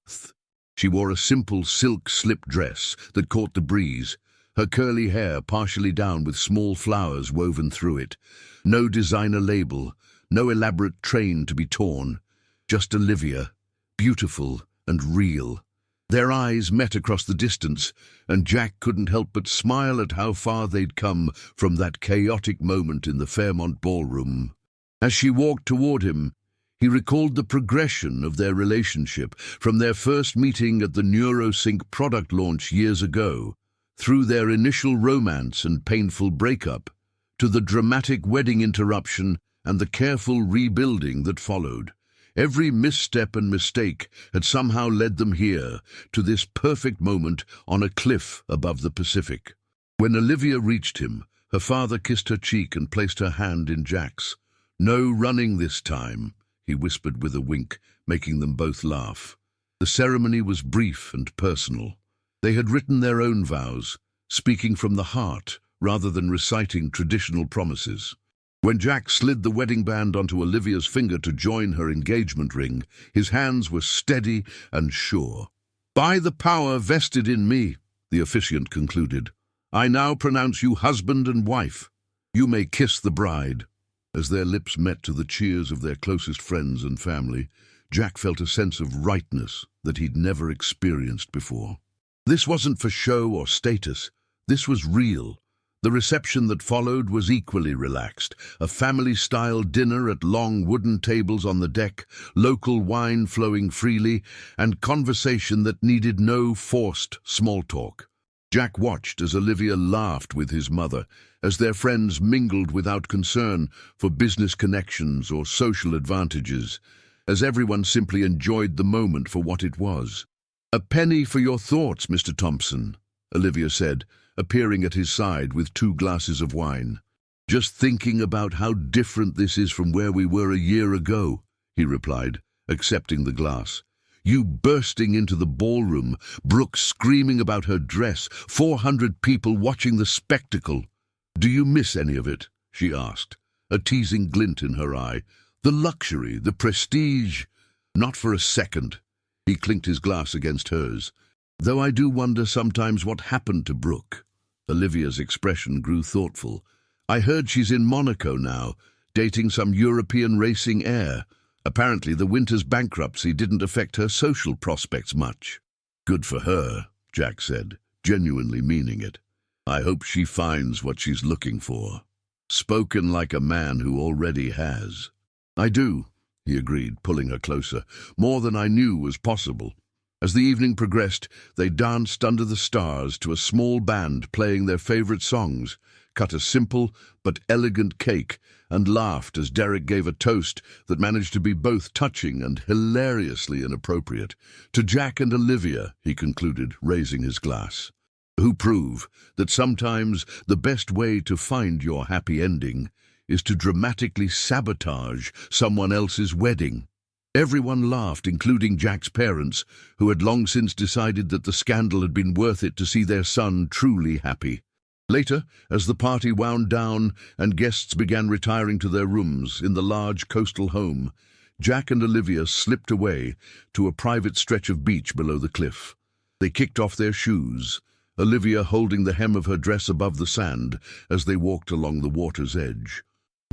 S1: She wore a simple silk slip dress that caught the breeze, her curly hair partially down with small flowers woven through it. No designer label, no elaborate train to be torn. Just Olivia, beautiful and real. Their eyes met across the distance, and Jack couldn't help but smile at how far they'd come from that chaotic moment in the Fairmont ballroom. As she walked toward him, he recalled the progression of their relationship from their first meeting at the NeuroSync product launch years ago, through their initial romance and painful breakup, to the dramatic wedding interruption and the careful rebuilding that followed. Every misstep and mistake had somehow led them here, to this perfect moment on a cliff above the Pacific. When Olivia reached him, her father kissed her cheek and placed her hand in Jack's. "No running this time," he whispered with a wink, making them both laugh. The ceremony was brief and personal. They had written their own vows, speaking from the heart rather than reciting traditional promises. When Jack slid the wedding band onto Olivia's finger to join her engagement ring, his hands were steady and sure. "By the power vested in me," the officiant concluded, "I now pronounce you husband and wife. You may kiss the bride." As their lips met to the cheers of their closest friends and family, Jack felt a sense of rightness that he'd never experienced before. This wasn't for show or status. This was real. The reception that followed was equally relaxed, a family-style dinner at long wooden tables on the deck, local wine flowing freely, and conversation that needed no forced small talk. Jack watched as Olivia laughed with his mother, as their friends mingled without concern for business connections or social advantages, as everyone simply enjoyed the moment for what it was. "A penny for your thoughts, Mr. Thompson," Olivia said, appearing at his side with 2 glasses of wine. "Just thinking about how different this is from where we were a year ago," he replied, accepting the glass. "You bursting into the ballroom, Brooke screaming about her dress, 400 people watching the spectacle. Do you miss any of it?" she asked, a teasing glint in her eye. "The luxury, the prestige?" "Not for a second." He clinked his glass against hers. "Though I do wonder sometimes what happened to Brooke." Olivia's expression grew thoughtful. "I heard she's in Monaco now, dating some European racing heir. Apparently the winter's bankruptcy didn't affect her social prospects much." "Good for her," Jack said, genuinely meaning it. "I hope she finds what she's looking for." Spoken like a man who already has. "I do," he agreed, pulling her closer. "More than I knew was possible." As the evening progressed, they danced under the stars to a small band playing their favorite songs, cut a simple but elegant cake, and laughed as Derek gave a toast that managed to be both touching and hilariously inappropriate. "To Jack and Olivia," he concluded, raising his glass, "who prove that sometimes the best way to find your happy ending is to dramatically sabotage someone else's wedding." Everyone laughed, including Jack's parents, who had long since decided that the scandal had been worth it to see their son truly happy. Later, as the party wound down and guests began retiring to their rooms in the large coastal home, Jack and Olivia slipped away to a private stretch of beach below the cliff. They kicked off their shoes, Olivia holding the hem of her dress above the sand as they walked along the water's edge.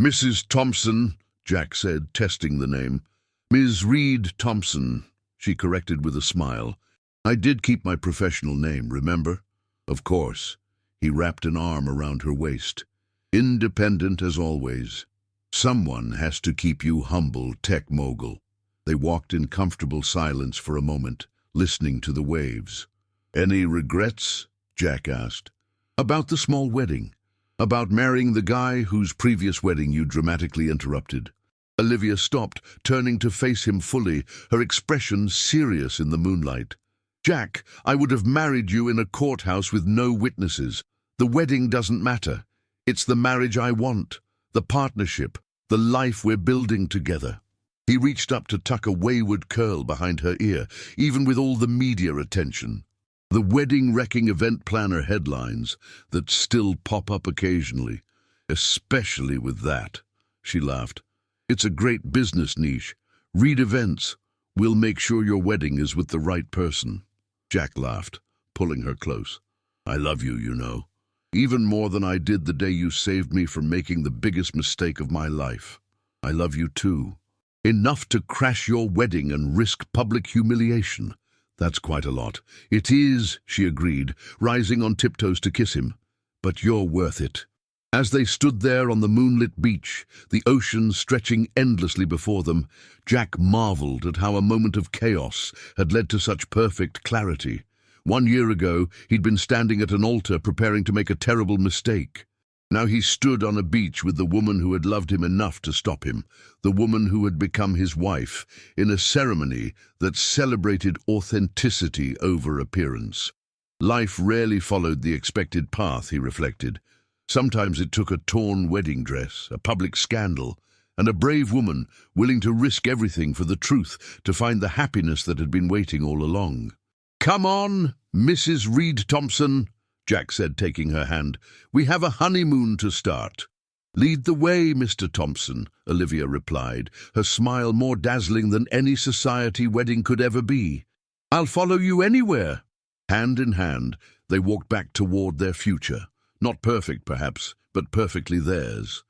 S1: "Mrs. Thompson," Jack said, testing the name. Ms. Reed Thompson, she corrected with a smile. I did keep my professional name, remember? Of course. He wrapped an arm around her waist. Independent as always. Someone has to keep you humble, tech mogul. They walked in comfortable silence for a moment, listening to the waves. Any regrets? Jack asked. About the small wedding. About marrying the guy whose previous wedding you dramatically interrupted. Olivia stopped, turning to face him fully, her expression serious in the moonlight. Jack, I would have married you in a courthouse with no witnesses. The wedding doesn't matter. It's the marriage I want, the partnership, the life we're building together. He reached up to tuck a wayward curl behind her ear, even with all the media attention. The wedding-wrecking event planner headlines that still pop up occasionally, especially with that. She laughed. It's a great business niche. Read events. We'll make sure your wedding is with the right person. Jack laughed, pulling her close. I love you, you know. Even more than I did the day you saved me from making the biggest mistake of my life. I love you too. Enough to crash your wedding and risk public humiliation. That's quite a lot. It is, she agreed, rising on tiptoes to kiss him. But you're worth it. As they stood there on the moonlit beach, the ocean stretching endlessly before them, Jack marveled at how a moment of chaos had led to such perfect clarity. 1 year ago, he'd been standing at an altar preparing to make a terrible mistake. Now he stood on a beach with the woman who had loved him enough to stop him, the woman who had become his wife, in a ceremony that celebrated authenticity over appearance. Life rarely followed the expected path, he reflected. Sometimes it took a torn wedding dress, a public scandal, and a brave woman willing to risk everything for the truth to find the happiness that had been waiting all along. Come on, Mrs. Reed Thompson, Jack said, taking her hand. We have a honeymoon to start. Lead the way, Mr. Thompson, Olivia replied, her smile more dazzling than any society wedding could ever be. I'll follow you anywhere. Hand in hand, they walked back toward their future. Not perfect, perhaps, but perfectly theirs.